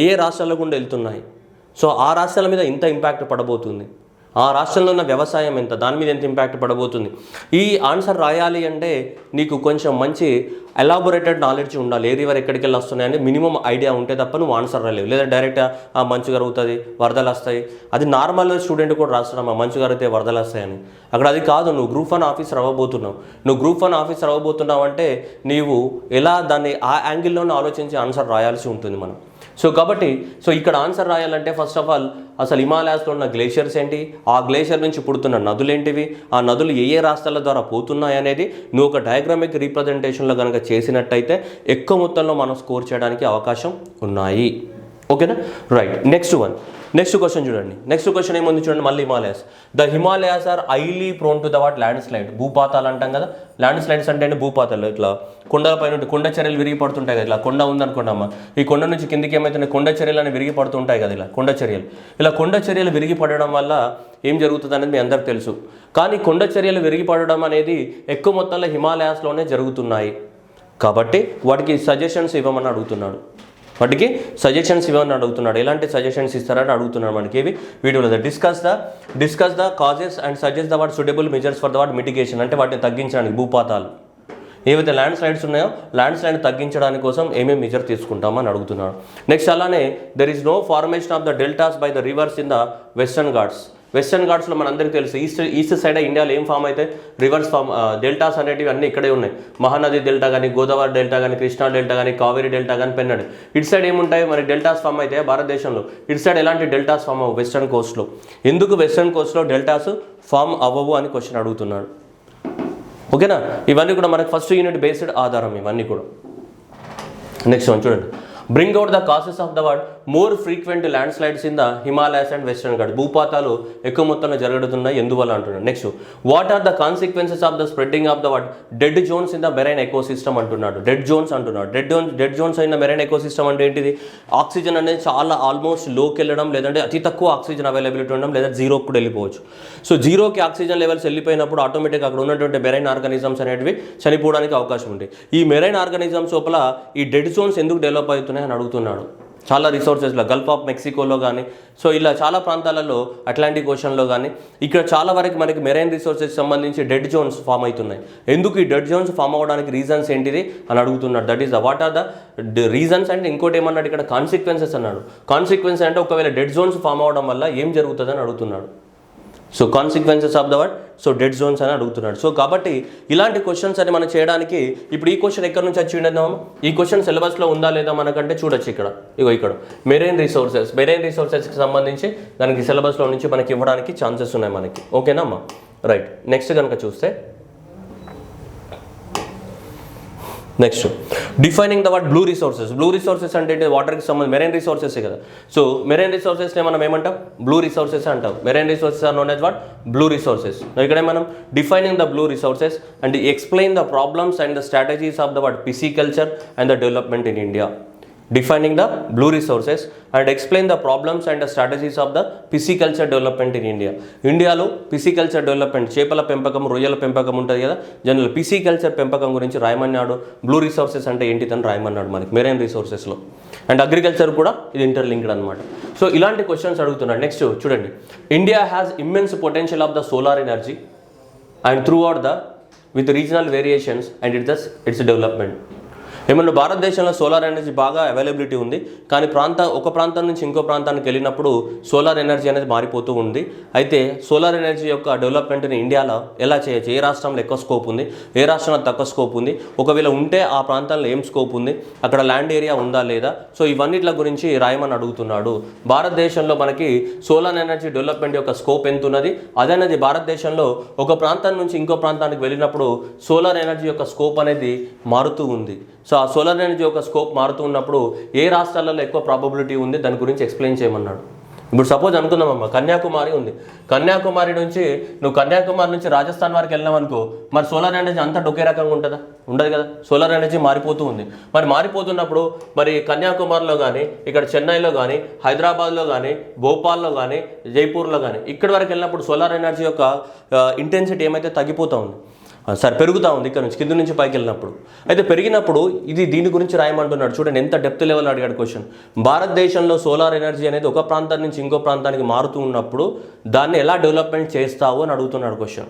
ఏ రాష్ట్రాల గుండా వెళ్తున్నాయి, సో ఆ రాష్ట్రాల మీద ఇంత ఇంపాక్ట్ పడబోతుంది, ఆ రాష్ట్రంలో ఉన్న వ్యవసాయం ఎంత, దాని మీద ఎంత ఇంపాక్ట్ పడబోతుంది. ఈ ఆన్సర్ రాయాలి అంటే నీకు కొంచెం మంచి ఎలాబొరేటెడ్ నాలెడ్జ్ ఉండాలి. ఏ రివర్ ఎక్కడికి వెళ్ళి వస్తున్నాయని మినిమం ఐడియా ఉంటే తప్ప నువ్వు ఆన్సర్ రాలేవు. లేదా డైరెక్ట్ మంచు కరుగుతుంది, వరదలు వస్తాయి, అది నార్మల్ స్టూడెంట్ కూడా రాస్తున్నామా మంచు కరిగితే వరదలు వస్తాయని. అక్కడ అది కాదు, నువ్వు గ్రూప్ 1 ఆఫీసర్ అవ్వబోతున్నావు అంటే నీవు ఎలా దాన్ని ఆ యాంగిల్లోనే ఆలోచించి ఆన్సర్ రాయాల్సి ఉంటుంది మనం. సో కాబట్టి ఇక్కడ ఆన్సర్ రాయాలంటే ఫస్ట్ ఆఫ్ ఆల్ అసలు హిమాలయాస్లో ఉన్న గ్లేషియర్స్ ఏంటి, ఆ గ్లేషియర్ నుంచి పుడుతున్న నదులు ఏంటివి, ఆ నదులు ఏ రాష్ట్రాల ద్వారా పోతున్నాయి అనేది నువ్వు ఒక డయాగ్రామిక్ రీప్రజెంటేషన్లో కనుక చేసినట్టయితే ఎక్కువ మొత్తంలో మనం స్కోర్ చేయడానికి అవకాశం ఉన్నాయి. ఓకేనా, రైట్. నెక్స్ట్ క్వశ్చన్ చూడండి. నెక్స్ట్ క్వశ్చన్ ఏముంది చూడండి, మళ్ళీ Himalayas. The Himalayas are highly prone to the what landslide. భూపాతాలు అంటాం కదా, ల్యాండ్ స్లైడ్స్ అంటే భూపాతాలు. ఇట్లా కొండలపైన కొండ చర్యలు విరిగి పడుతుంటాయి కదా, ఇలా కొండ ఉందనుకోండమ్మా, ఈ కొండ నుంచి కిందికి ఏమైతున్నాయి, కొండ చర్యలు అనేవి విరిగి పడుతుంటాయి కదా, ఇలా కొండ చర్యలు విరిగి పడడం వల్ల ఏం జరుగుతుంది అనేది మీ అందరికి తెలుసు. కానీ కొండ చర్యలు విరిగి పడడం అనేది ఎక్కువ మొత్తంలో హిమాలయాస్లోనే జరుగుతున్నాయి కాబట్టి వాటికి సజెషన్స్ ఇవ్వమని అడుగుతున్నాడు. ఎలాంటి సజెషన్స్ ఇస్తారని అడుగుతున్నాడు మనకి. ఇవి వీడియోలో discuss the causes and suggest the what suitable measures for the what mitigation, అంటే వాటిని తగ్గించడానికి, భూపాతాలు ఏవైతే ల్యాండ్ స్లైడ్స్ ఉన్నాయో ల్యాండ్ స్లైడ్ తగ్గించడానికి కోసం ఏమేమి మెజర్ తీసుకుంటామని అడుగుతున్నాడు. నెక్స్ట్ అలానే there is no formation of the deltas by the rivers in the western ఘాట్స్లో మనందరికీ తెలుసు ఈస్ట్ సైడ్ ఇండియాలో ఏం ఫామ్ అయితే రివర్స్ డెల్టాస్ అనేటివి అన్నీ ఇక్కడే ఉన్నాయి. మహానది డెల్టా కానీ, గోదావరి డెల్టా కానీ, కృష్ణా డెల్టా కానీ, కావేరీ డెల్టా కానీ, పెన్నడు. ఇటు సైడ్ ఏముంటాయి మరి డెల్టాస్ ఫామ్ అయితే భారతదేశంలో, ఇటు సైడ్ ఎలాంటి డెల్టాస్ ఫామ్ అవ్వవు వెస్టర్న్ కోస్ట్లో. ఎందుకు వెస్టర్న్ కోస్ట్లో డెల్టాస్ ఫామ్ అవ్వవు అని క్వశ్చన్ అడుగుతున్నాడు. ఓకేనా, ఇవన్నీ కూడా మనకు ఫస్ట్ యూనిట్ బేస్డ్ ఆధారం ఇవన్నీ కూడా. నెక్స్ట్ వన్ చూడండి, bring out the causes of the what more frequent landslides in the Himalayas and western Ghat. భూపాతాలు ఎక్కువ మొత్తంలో జరుగుతున్నాయి ఎందువల్ల అంటున్నాడు. Next, what are the consequences of the spreading of the what dead zones in the marine ecosystem అంటున్నాడు. Dead zones in the marine ecosystem అంటే ఏంటిది, ఆక్సిజన్ అనేది చాలా ఆల్మోస్ట్ లోకి వెళ్ళడం, లేదంటే అతి తక్కువ ఆక్సిజన్ అవైలబిలిటీ ఉండడం, లేదా జీరోకి కూడా వెళ్ళిపోవచ్చు. సో జీరోకి ఆక్సిజన్ లెవెల్స్ వెళ్ళిపోయినప్పుడు ఆటోమేటిక్గా అక్కడ ఉన్నటువంటి మెరైన్ ఆర్గానిజమ్స్ అనేటివి చనిపోవడానికి అవకాశం ఉంటాయి. ఈ మెరైన్ ఆర్గానిజమ్స్ లోపల ఈ డెడ్ జోన్స్ ఎందుకు డెవలప్ అవుతున్నాయి అని అడుగుతున్నాడు. చాలా రిసోర్సెస్లో గల్ఫ్ ఆఫ్ మెక్సికోలో కానీ, సో ఇలా చాలా ప్రాంతాలలో అట్లాంటిక్ ఓషన్లో కానీ ఇక్కడ చాలా వరకు మనకి మెరైన్ రిసోర్సెస్ సంబంధించి డెడ్ జోన్స్ ఫామ్ అవుతున్నాయి. ఎందుకు ఈ డెడ్ జోన్స్ ఫామ్ అవ్వడానికి రీజన్స్ ఏంటిది అని అడుగుతున్నాడు. That is what are the reasons అంటే ఇంకోటి ఏమన్నాడు ఇక్కడ కాన్సిక్వెన్సెస్ అన్నాడు. కాన్సిక్వెన్స్ అంటే ఒకవేళ డెడ్ జోన్స్ ఫామ్ అవ్వడం వల్ల ఏం జరుగుతుందని అడుగుతున్నాడు. So consequences of the word, so dead zones అని అడుగుతున్నాడు. సో కాబట్టి ఇలాంటి క్వశ్చన్స్ అని మనం చేయడానికి ఇప్పుడు ఈ క్వశ్చన్ ఎక్కడి నుంచి వచ్చి ఉండేద్దాం, ఈ క్వశ్చన్ సిలబస్లో ఉందా లేదా మనకంటే చూడొచ్చు ఇక్కడ మెరైన్ రిసోర్సెస్కి సంబంధించి దానికి సిలబస్లో నుంచి మనకి ఇవ్వడానికి ఛాన్సెస్ ఉన్నాయి మనకి. ఓకేనా అమ్మా, రైట్. నెక్స్ట్ కనుక చూస్తే next defining the word blue resources అంటే వాటర్కి సంబంధించి మెరైన్ రిసోర్సెస్ కదా. సో మెరైన్ రిసోర్సెస్ని మనం ఏమంటాం, బ్లూ రిసోర్సెస్ అంటాం. Marine resources are known as what, blue resources. ఇక్కడ మనం defining the blue resources and explain the problems and the strategies of the word pisciculture and the development in India. Defining the blue resources and explain the problems and the strategies of the pisciculture development in India. ఇండియాలో పిసికల్చర్ డెవలప్మెంట్, చేపల పెంపకం, రొయ్యల పెంపకం ఉంటుంది కదా, జనరల్ పిసికల్చర్ పెంపకం గురించి రాయమన్నాడు. బ్లూ రిసోర్సెస్ అంటే ఏంటిదని రాయమన్నాడు మనకి మెరైన్ రిసోర్సెస్లో. అండ్ అగ్రికల్చర్ కూడా ఇది ఇంటర్లింక్డ్ అనమాట. సో ఇలాంటి క్వశ్చన్స్ అడుగుతున్నాడు. నెక్స్ట్ చూడండి, India has immense potential of the solar energy and through out the with regional variations and its development. ఏమన్నా భారతదేశంలో సోలార్ ఎనర్జీ బాగా అవైలబిలిటీ ఉంది, కానీ ఒక ప్రాంతం నుంచి ఇంకో ప్రాంతానికి వెళ్ళినప్పుడు సోలార్ ఎనర్జీ అనేది మారిపోతూ ఉంది. అయితే సోలార్ ఎనర్జీ యొక్క డెవలప్మెంట్ని ఇండియాలో ఎలా చేయొచ్చు, ఏ రాష్ట్రంలో ఎక్కువ స్కోప్ ఉంది, ఏ రాష్ట్రంలో తక్కువ స్కోప్ ఉంది, ఒకవేళ ఉంటే ఆ ప్రాంతంలో ఏం స్కోప్ ఉంది, అక్కడ ల్యాండ్ ఏరియా ఉందా లేదా, సో ఇవన్నిట్ల గురించి రాయమని అడుగుతున్నాడు. భారతదేశంలో మనకి సోలార్ ఎనర్జీ డెవలప్మెంట్ యొక్క స్కోప్ ఎంత ఉన్నది, అదనేది భారతదేశంలో ఒక ప్రాంతం నుంచి ఇంకో ప్రాంతానికి వెళ్ళినప్పుడు సోలార్ ఎనర్జీ యొక్క స్కోప్ అనేది మారుతూ ఉంది. సో ఆ సోలార్ ఎనర్జీ యొక్క స్కోప్ మారుతూ ఉన్నప్పుడు ఏ రాష్ట్రాలలో ఎక్కువ ప్రాబబిలిటీ ఉంది దాని గురించి ఎక్స్ప్లెయిన్ చేయమన్నాడు. ఇప్పుడు సపోజ్ అనుకుందామమ్మా, కన్యాకుమారి ఉంది. కన్యాకుమారి నుంచి రాజస్థాన్ వరకు వెళ్ళినాం అనుకో, మరి సోలార్ ఎనర్జీ అంతా ఒకే రకంగా ఉంటుందా? ఉండదు కదా. సోలార్ ఎనర్జీ మారిపోతూ ఉంది. మరి మారిపోతున్నప్పుడు మరి కన్యాకుమారిలో కానీ, ఇక్కడ చెన్నైలో కానీ, హైదరాబాద్లో కానీ, భోపాల్లో కానీ, జైపూర్లో కానీ ఇక్కడి వరకు వెళ్ళినప్పుడు సోలార్ ఎనర్జీ యొక్క ఇంటెన్సిటీ ఏమైతే తగ్గిపోతూ ఉంది, సరే పెరుగుతూ ఉంది ఇక్కడ నుంచి కింద నుంచి పైకి వెళ్ళినప్పుడు. అయితే పెరిగినప్పుడు దీని గురించి రాయమంటున్నాడు. చూడండి ఎంత డెప్త్ లెవెల్ అడిగాడు క్వశ్చన్. భారతదేశంలో సోలార్ ఎనర్జీ అనేది ఒక ప్రాంతం నుంచి ఇంకో ప్రాంతానికి మారుతూ ఉన్నప్పుడు దాన్ని ఎలా డెవలప్మెంట్ చేస్తావు అని అడుగుతున్నాడు క్వశ్చన్.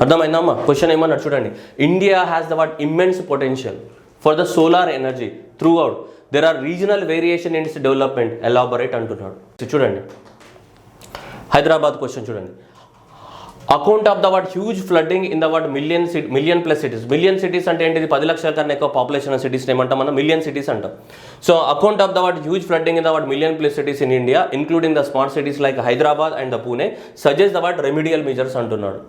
అర్థమైందమ్మా? క్వశ్చన్ ఏమన్నాడు చూడండి, India has the what immense potential for the solar energy throughout there are regional variation in its development elaborate అంటున్నాడు. చూడండి హైదరాబాద్ క్వశ్చన్ చూడండి, account of the what huge flooding in the what million plus cities. Million cities అంటే ఏంటిది, 10 లక్షల కన్నా ఎక్కువ పాపులేషన్ సిటీస్ ఏమంటాం మనం, మిలియన్ సిటీస్ అంటాం. So account of the what huge flooding in the what million plus cities in India including the smart cities like Hyderabad and the Pune suggest the what remedial measures అంటున్నాడు.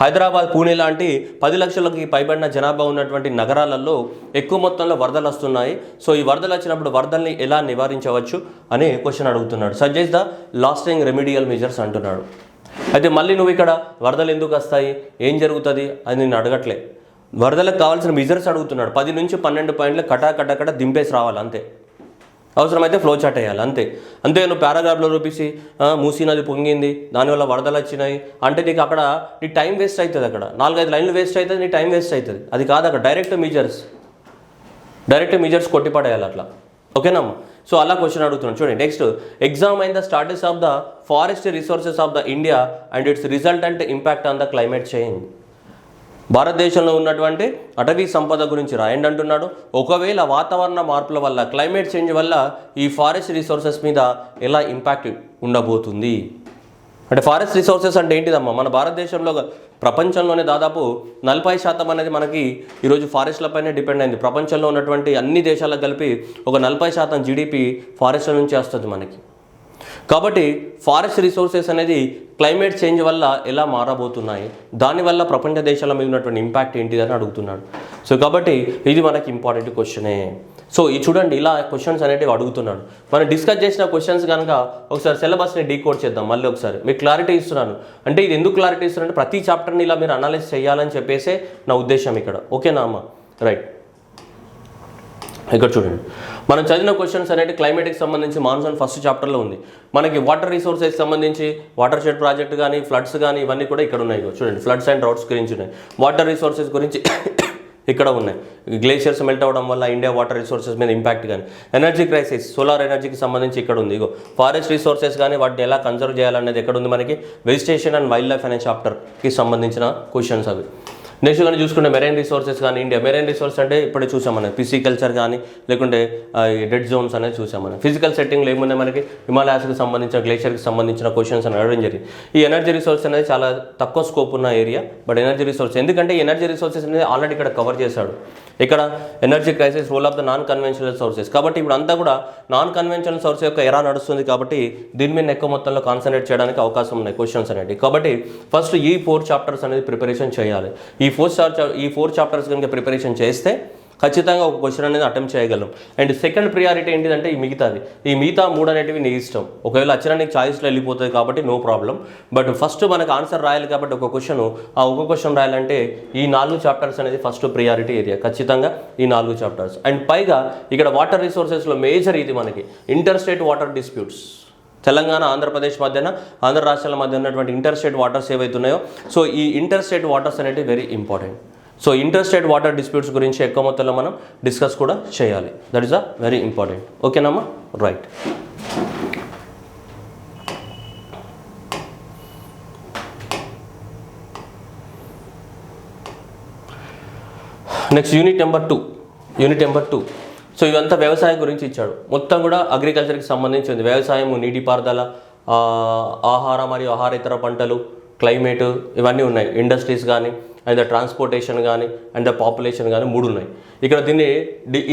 హైదరాబాద్, పూణే లాంటి 10 లక్షలకి పైబడిన జనాభా ఉన్నటువంటి నగరాలలో ఎక్కువ మొత్తంలో వరదలు వస్తున్నాయి. సో ఈ వరదలు వచ్చినప్పుడు వరదల్ని ఎలా నివారించవచ్చు అనే క్వశ్చన్ అడుగుతున్నాడు. Suggest the lasting remedial measures అంటున్నాడు. అయితే మళ్ళీ నువ్వు ఇక్కడ వరదలు ఎందుకు వస్తాయి, ఏం జరుగుతుంది అని నేను అడగట్లే, వరదలకు కావాల్సిన మెజర్స్ అడుగుతున్నాడు. 10 నుంచి 12 పాయింట్లు కటా దింపేసి రావాలి అంతే. అవసరమైతే ఫ్లో చార్ట్ వేయాలి అంతే. నువ్వు పారాగ్రాఫ్లో చూపించి మూసీ నది పొంగింది దానివల్ల వరదలు వచ్చినాయి అంటే నీకు అక్కడ నీ టైం వేస్ట్ అవుతుంది. అక్కడ 4-5 లైన్లు వేస్ట్ అవుతుంది, నీ టైం వేస్ట్ అవుతుంది. అది కాదు, అక్కడ డైరెక్ట్ మెజర్స్ కొట్టిపడేయాలి అట్లా. ఓకేనమ్మా? సో అలా క్వశ్చన్ అడుగుతున్నాడు. చూడండి next, ఎగ్జామైన్ the status of the forest resources of the India and it's resultant impact on the climate change. భారతదేశంలో ఉన్నటువంటి అటవీ సంపద గురించి రాయండి అంటున్నాడు. ఒకవేళ వాతావరణ మార్పుల వల్ల, క్లైమేట్ చేంజ్ వల్ల ఈ ఫారెస్ట్ రిసోర్సెస్ మీద ఎలా ఇంపాక్ట్ ఉండబోతుంది అంటే, ఫారెస్ట్ రిసోర్సెస్ అంటే ఏంటిదమ్మా, మన భారతదేశంలో ప్రపంచంలోనే దాదాపు 40% అనేది మనకి ఈరోజు ఫారెస్ట్లపైనే డిపెండ్ అయింది. ప్రపంచంలో ఉన్నటువంటి అన్ని దేశాలకు కలిపి ఒక 40% జీడిపి ఫారెస్ట్ల నుంచి వస్తుంది మనకి. కాబట్టి ఫారెస్ట్ రిసోర్సెస్ అనేది క్లైమేట్ చేంజ్ వల్ల ఎలా మారబోతున్నాయి, దానివల్ల ప్రపంచ దేశాల మీద ఉన్నటువంటి ఇంపాక్ట్ ఏంటిదని అడుగుతున్నాడు. సో కాబట్టి ఇది మనకి ఇంపార్టెంట్ క్వశ్చనే. సో ఈ చూడండి ఇలా క్వశ్చన్స్ అనేటివి అడుగుతున్నాడు. మనం డిస్కస్ చేసిన క్వశ్చన్స్ కనుక ఒకసారి సిలబస్ని డీకోడ్ చేద్దాం. మళ్ళీ ఒకసారి మీకు క్లారిటీ ఇస్తున్నాను. అంటే ఇది ఎందుకు క్లారిటీ ఇస్తున్నానంటే ప్రతి చాప్టర్ని ఇలా మీరు అనలైజ్ చేయాలని చెప్పేసే నా ఉద్దేశం ఇక్కడ. ఓకేనా అమ్మ? రైట్. ఇక్కడ చూడండి, మనం చదివిన క్వశ్చన్స్ అనేవి క్లైమేట్కి సంబంధించి మాన్సూన్ ఫస్ట్ చాప్టర్లో ఉంది. మనకి వాటర్ రిసోర్సెస్ సంబంధించి వాటర్ షెడ్ ప్రాజెక్ట్ కానీ, ఫ్లడ్స్ కానీ ఇవన్నీ కూడా ఇక్కడ ఉన్నాయి. చూడండి, ఫ్లడ్స్ అండ్ డ్రౌట్స్ గురించి ఉన్నాయి. వాటర్ రిసోర్సెస్ గురించి ఇక్కడ ఉన్నాయి. గ్లేషియర్స్ మెల్ట్ అవ్వడం వల్ల ఇండియా వాటర్ రిసోర్సెస్ మీద ఇంపాక్ట్ కానీ, ఎనర్జీ క్రైసిస్ సోలార్ ఎనర్జీకి సంబంధించి ఇక్కడ ఉంది. ఇగో ఫారెస్ట్ రిసోర్సెస్ కానీ వాటిని ఎలా కన్సర్వ్ చేయాలనేది ఎక్కడ ఉంది మనకి, వెజిటేషన్ అండ్ వైల్డ్ లైఫ్ అనే చాప్టర్కి సంబంధించిన క్వశ్చన్స్ అవి. నెక్స్ట్ కానీ చూసుకుంటే మెరైన్ రిసోర్సెస్ కానీ, ఇండియా మెరైన్ రిసోర్స్ అంటే ఇప్పుడే చూసాం మనం, పిసికల్చర్ కానీ లేకుంటే డెడ్ జోన్స్ అనేది చూసాం మనం. ఫిజికల్ సెట్టింగ్లో ఏమున్నాయి మనకి, హిమాలయాస్కి సంబంధించిన గ్లేషియర్కి సంబంధించిన క్వశ్చన్స్ అని అడగడం జరిగింది. ఈ ఎనర్జీ రిసోర్స్ అనేది చాలా తక్కువ స్కోప్ ఉన్న ఏరియా, బట్ ఎనర్జీ రిసోర్స్ ఎందుకంటే ఎనర్జీ రిసోర్సెస్ అనేది ఆల్రెడీ ఇక్కడ కవర్ చేశాడు. ఇక్కడ energy crisis, role of the non conventional sources. కాబట్టి ఇప్పుడు అంతా కూడా నాన్ కన్వెన్షనల్ సోర్స్ యొక్క ఎరా నడుస్తుంది కాబట్టి దీని మీద ఎక్కువ మొత్తంలో కాన్సన్ట్రేట్ చేయడానికి అవకాశం ఉన్నాయి క్వశ్చన్స్ అనేవి. కాబట్టి ఫస్ట్ ఈ 4 చాప్టర్స్ అనేది ప్రిపరేషన్ చేయాలి. ఈ 4 చాప్టర్స్ కనుక ప్రిపరేషన్ చేస్తే ఖచ్చితంగా ఒక క్వశ్చన్ అనేది అటెంప్ట్ చేయగలం. అండ్ సెకండ్ ప్రియారిటీ ఏంటిదంటే ఈ మిగతాది, ఈ మిగతా 3 అనేటివి నీ ఇష్టం. ఒకవేళ వచ్చిన నీకు చాయిస్లో వెళ్ళిపోతుంది కాబట్టి నో ప్రాబ్లం. బట్ ఫస్ట్ మనకు ఆన్సర్ రాయాలి కాబట్టి ఒక క్వశ్చన్ రాయాలంటే ఈ 4 చాప్టర్స్ అనేది ఫస్ట్ ప్రియారిటీ ఏరియా, ఖచ్చితంగా ఈ 4 చాప్టర్స్. అండ్ పైగా ఇక్కడ వాటర్ రిసోర్సెస్లో మేజర్ ఇది మనకి inter state water disputes. Telangana Andhra Pradesh మధ్యన, ఆంధ్ర రాష్ట్రాల మధ్య ఉన్నటువంటి ఇంటర్ స్టేట్ వాటర్స్ ఏవైతున్నాయో, సో ఈ ఇంటర్ స్టేట్ వాటర్స్ అనేవి very important. So inter state water disputes గురించి ఎక్కువ మొత్తంలో మనం డిస్కస్ కూడా చేయాలి. That is a very important. ఓకేనమ్మా, right. Next unit number 2. So ఇదంతా వ్యవసాయం గురించి ఇచ్చాడు. మొత్తం కూడా అగ్రికల్చర్కి సంబంధించింది. వ్యవసాయము, నీటిపారుదల, ఆహార మరియు ఆహారేతర పంటలు, క్లైమేట్, ఇవన్నీ ఉన్నాయి. ఇండస్ట్రీస్ కానీ, అండ్ ద ట్రాన్స్పోర్టేషన్ కానీ, అండ్ ద పాపులేషన్ కానీ 3 ఉన్నాయి. ఇక్కడ దీన్ని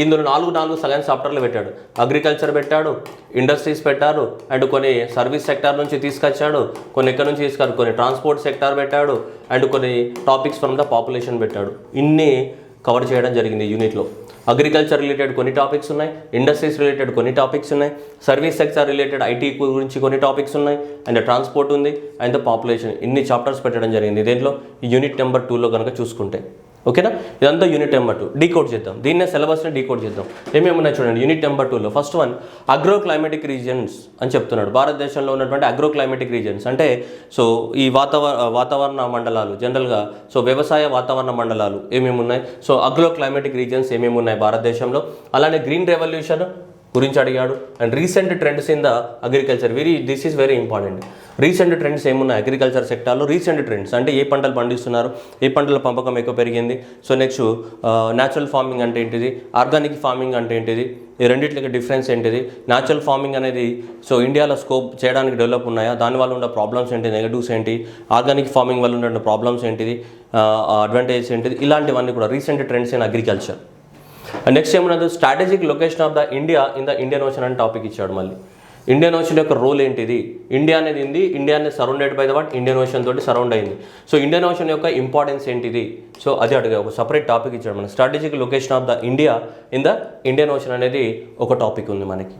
ఇందులో 4 సైన్స్ చాప్టర్లు పెట్టాడు. అగ్రికల్చర్ పెట్టాడు, ఇండస్ట్రీస్ పెట్టారు, అండ్ కొన్ని సర్వీస్ సెక్టార్ నుంచి తీసుకొచ్చాడు, కొన్ని ఎక్కడి నుంచి తీసుకొచ్చాడు, కొన్ని ట్రాన్స్పోర్ట్ సెక్టార్ పెట్టాడు, అండ్ కొన్ని టాపిక్స్ ఫ్రమ్ ద పాపులేషన్ పెట్టాడు. ఇన్ని కవర్ చేయడం జరిగింది ఈ యూనిట్లో. అగ్రికల్చర్ రిలేటెడ్ కొన్ని టాపిక్స్ ఉన్నాయి, ఇండస్ట్రీస్ రిలేటెడ్ కొన్ని టాపిక్స్ ఉన్నాయి, సర్వీస్ సెక్టర్ రిలేటెడ్ ఐటీ గురించి కొన్ని టాపిక్స్ ఉన్నాయి, అండ్ ట్రాన్స్పోర్ట్ ఉంది, అండ్ ద పాపులేషన్. ఇన్ని చాప్టర్స్ పెట్టడం జరిగింది దీంట్లో ఈ యూనిట్ నెంబర్ 2లో కనుక చూసుకుంటే. ఓకేనా, ఇదంతా యూనిట్ నెంబర్ 2. డీకోడ్ చేద్దాం, దీన్నే సిలబస్ని డీకోడ్ చేద్దాం. ఏమేమి ఉన్నాయి చూడండి యూనిట్ నెంబర్ 2లో. First one agro climatic regions అని చెప్తున్నాడు. భారతదేశంలో ఉన్నటువంటి అగ్రో క్లైమాటిక్ రీజియన్స్ అంటే సో ఈ వాతావరణ మండలాలు జనరల్గా, సో వ్యవసాయ వాతావరణ మండలాలు ఏమేమి ఉన్నాయి, సో అగ్రో క్లైమాటిక్ రీజియన్స్ ఏమేమి ఉన్నాయి భారతదేశంలో. అలానే గ్రీన్ రెవల్యూషన్ గురించి అడిగాడు. And recent trends in the agriculture, this is very important. Recent trends ఏమున్నాయి అగ్రికల్చర్ సెక్టార్లో, రీసెంట్ ట్రెండ్స్ అంటే ఏ పంటలు పండిస్తున్నారు, ఏ పంటల పంపకం ఎక్కువ పెరిగింది. సో నెక్స్ట్ న్యాచురల్ ఫార్మింగ్ అంటే ఏంటిది, ఆర్గానిక్ ఫార్మింగ్ అంటే ఏంటిది, ఈ రెండింటికి డిఫరెన్స్ ఏంటిది. న్యాచురల్ ఫార్మింగ్ అనేది సో ఇండియాలో స్కోప్ చేయడానికి డెవలప్ ఉన్నాయా, దానివల్ల ఉన్న ప్రాబ్లమ్స్ ఏంటి, నెగటివ్స్ ఏంటి, ఆర్గానిక్ ఫార్మింగ్ వల్ల ఉన్న ప్రాబ్లమ్స్ ఏంటిది, అడ్వాంటేజెస్ ఏంటిది, ఇలాంటివన్నీ కూడా recent trends in agriculture. Next ఏమన్నది strategic location of the India in the Indian ocean అని టాపిక్ ఇచ్చాడు. మళ్ళీ ఇండియన్ ఓషన్ యొక్క రోల్ ఏంటిది, ఇండియా అనేది ఉంది, ఇండియా అనేది surrounded by the what Indian ocean తోటి సరౌండ్ అయింది. సో ఇండియన్ ఓషన్ యొక్క ఇంపార్టెన్స్ ఏంటిది, సో అది అడిగా ఒక సపరేట్ టాపిక్ ఇచ్చాడు మనకి. Strategic location of the India in the Indian ocean అనేది ఒక టాపిక్ ఉంది మనకి.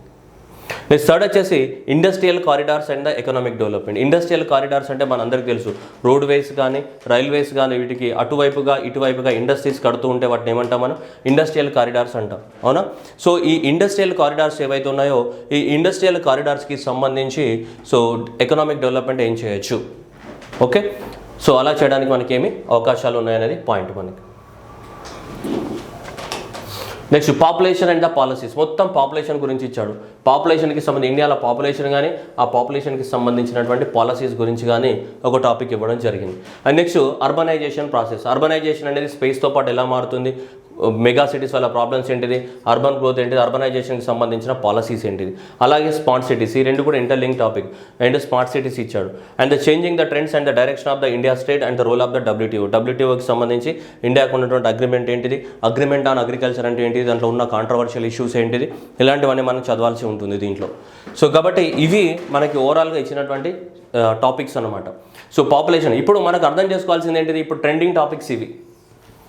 నెక్స్ట్ థర్డ్ వచ్చేసి industrial corridors and the economic development. Industrial corridors అంటే మనందరికీ తెలుసు, రోడ్ వేస్ కానీ రైల్వేస్ కానీ వీటికి అటువైపుగా ఇటువైపుగా ఇండస్ట్రీస్ కడుతూ ఉంటే వాటిని ఏమంటాం మనం, ఇండస్ట్రియల్ కారిడార్స్ అంటాం, అవునా. సో ఈ ఇండస్ట్రియల్ కారిడార్స్ ఏవైతే ఉన్నాయో ఈ ఇండస్ట్రియల్ కారిడార్స్కి సంబంధించి సో ఎకనామిక్ డెవలప్మెంట్ ఏం చేయొచ్చు. ఓకే, సో అలా చేయడానికి మనకి ఏమి అవకాశాలు ఉన్నాయనేది పాయింట్ మనకి. Next population and the policies, మొత్తం పాపులేషన్ గురించి ఇచ్చాడు. పాపులేషన్కి సంబంధించి ఇండియాలో పాపులేషన్ కానీ ఆ పాపులేషన్కి సంబంధించినటువంటి పాలసీస్ గురించి కానీ ఒక టాపిక్ ఇవ్వడం జరిగింది. And next urbanization process. Urbanization అనేది స్పేస్తో పాటు ఎలా మారుతుంది, మెగా సిటీస్ వల్ల ప్రాబ్లమ్స్ ఏంటిది, అర్బన్ గ్రోత్ ఏంటిది, అర్బనైజేషన్కి సంబంధించిన పాలసీస్ ఏంటిది. అలాగే స్మార్ట్ సిటీస్, ఈ రెండు కూడా interlink topic. And smart cities ఇచ్చాడు. And the changing the trends and the direction of the India state and the role of the డబ్ల్యూటీఓకి సంబంధించి ఇండియాకు ఉన్నటువంటి అగ్రిమెంట్ ఏంటిది, అగ్రిమెంట్ ఆన్ అగ్రికల్చర్ అంటే ఏంటిది, దాంట్లో ఉన్న కాంట్రవర్షియల్ ఇష్యూస్ ఏంటిది, ఇలాంటివన్నీ మనం చదవాల్సి ఉంటుంది దీంట్లో. సో కాబట్టి ఇవి మనకి ఓవరాల్గా ఇచ్చినటువంటి టాపిక్స్ అన్నమాట. సో పాపులేషన్ ఇప్పుడు మనకు అర్థం చేసుకోవాల్సింది ఏంటిది, ఇప్పుడు ట్రెండింగ్ టాపిక్స్ ఇవి.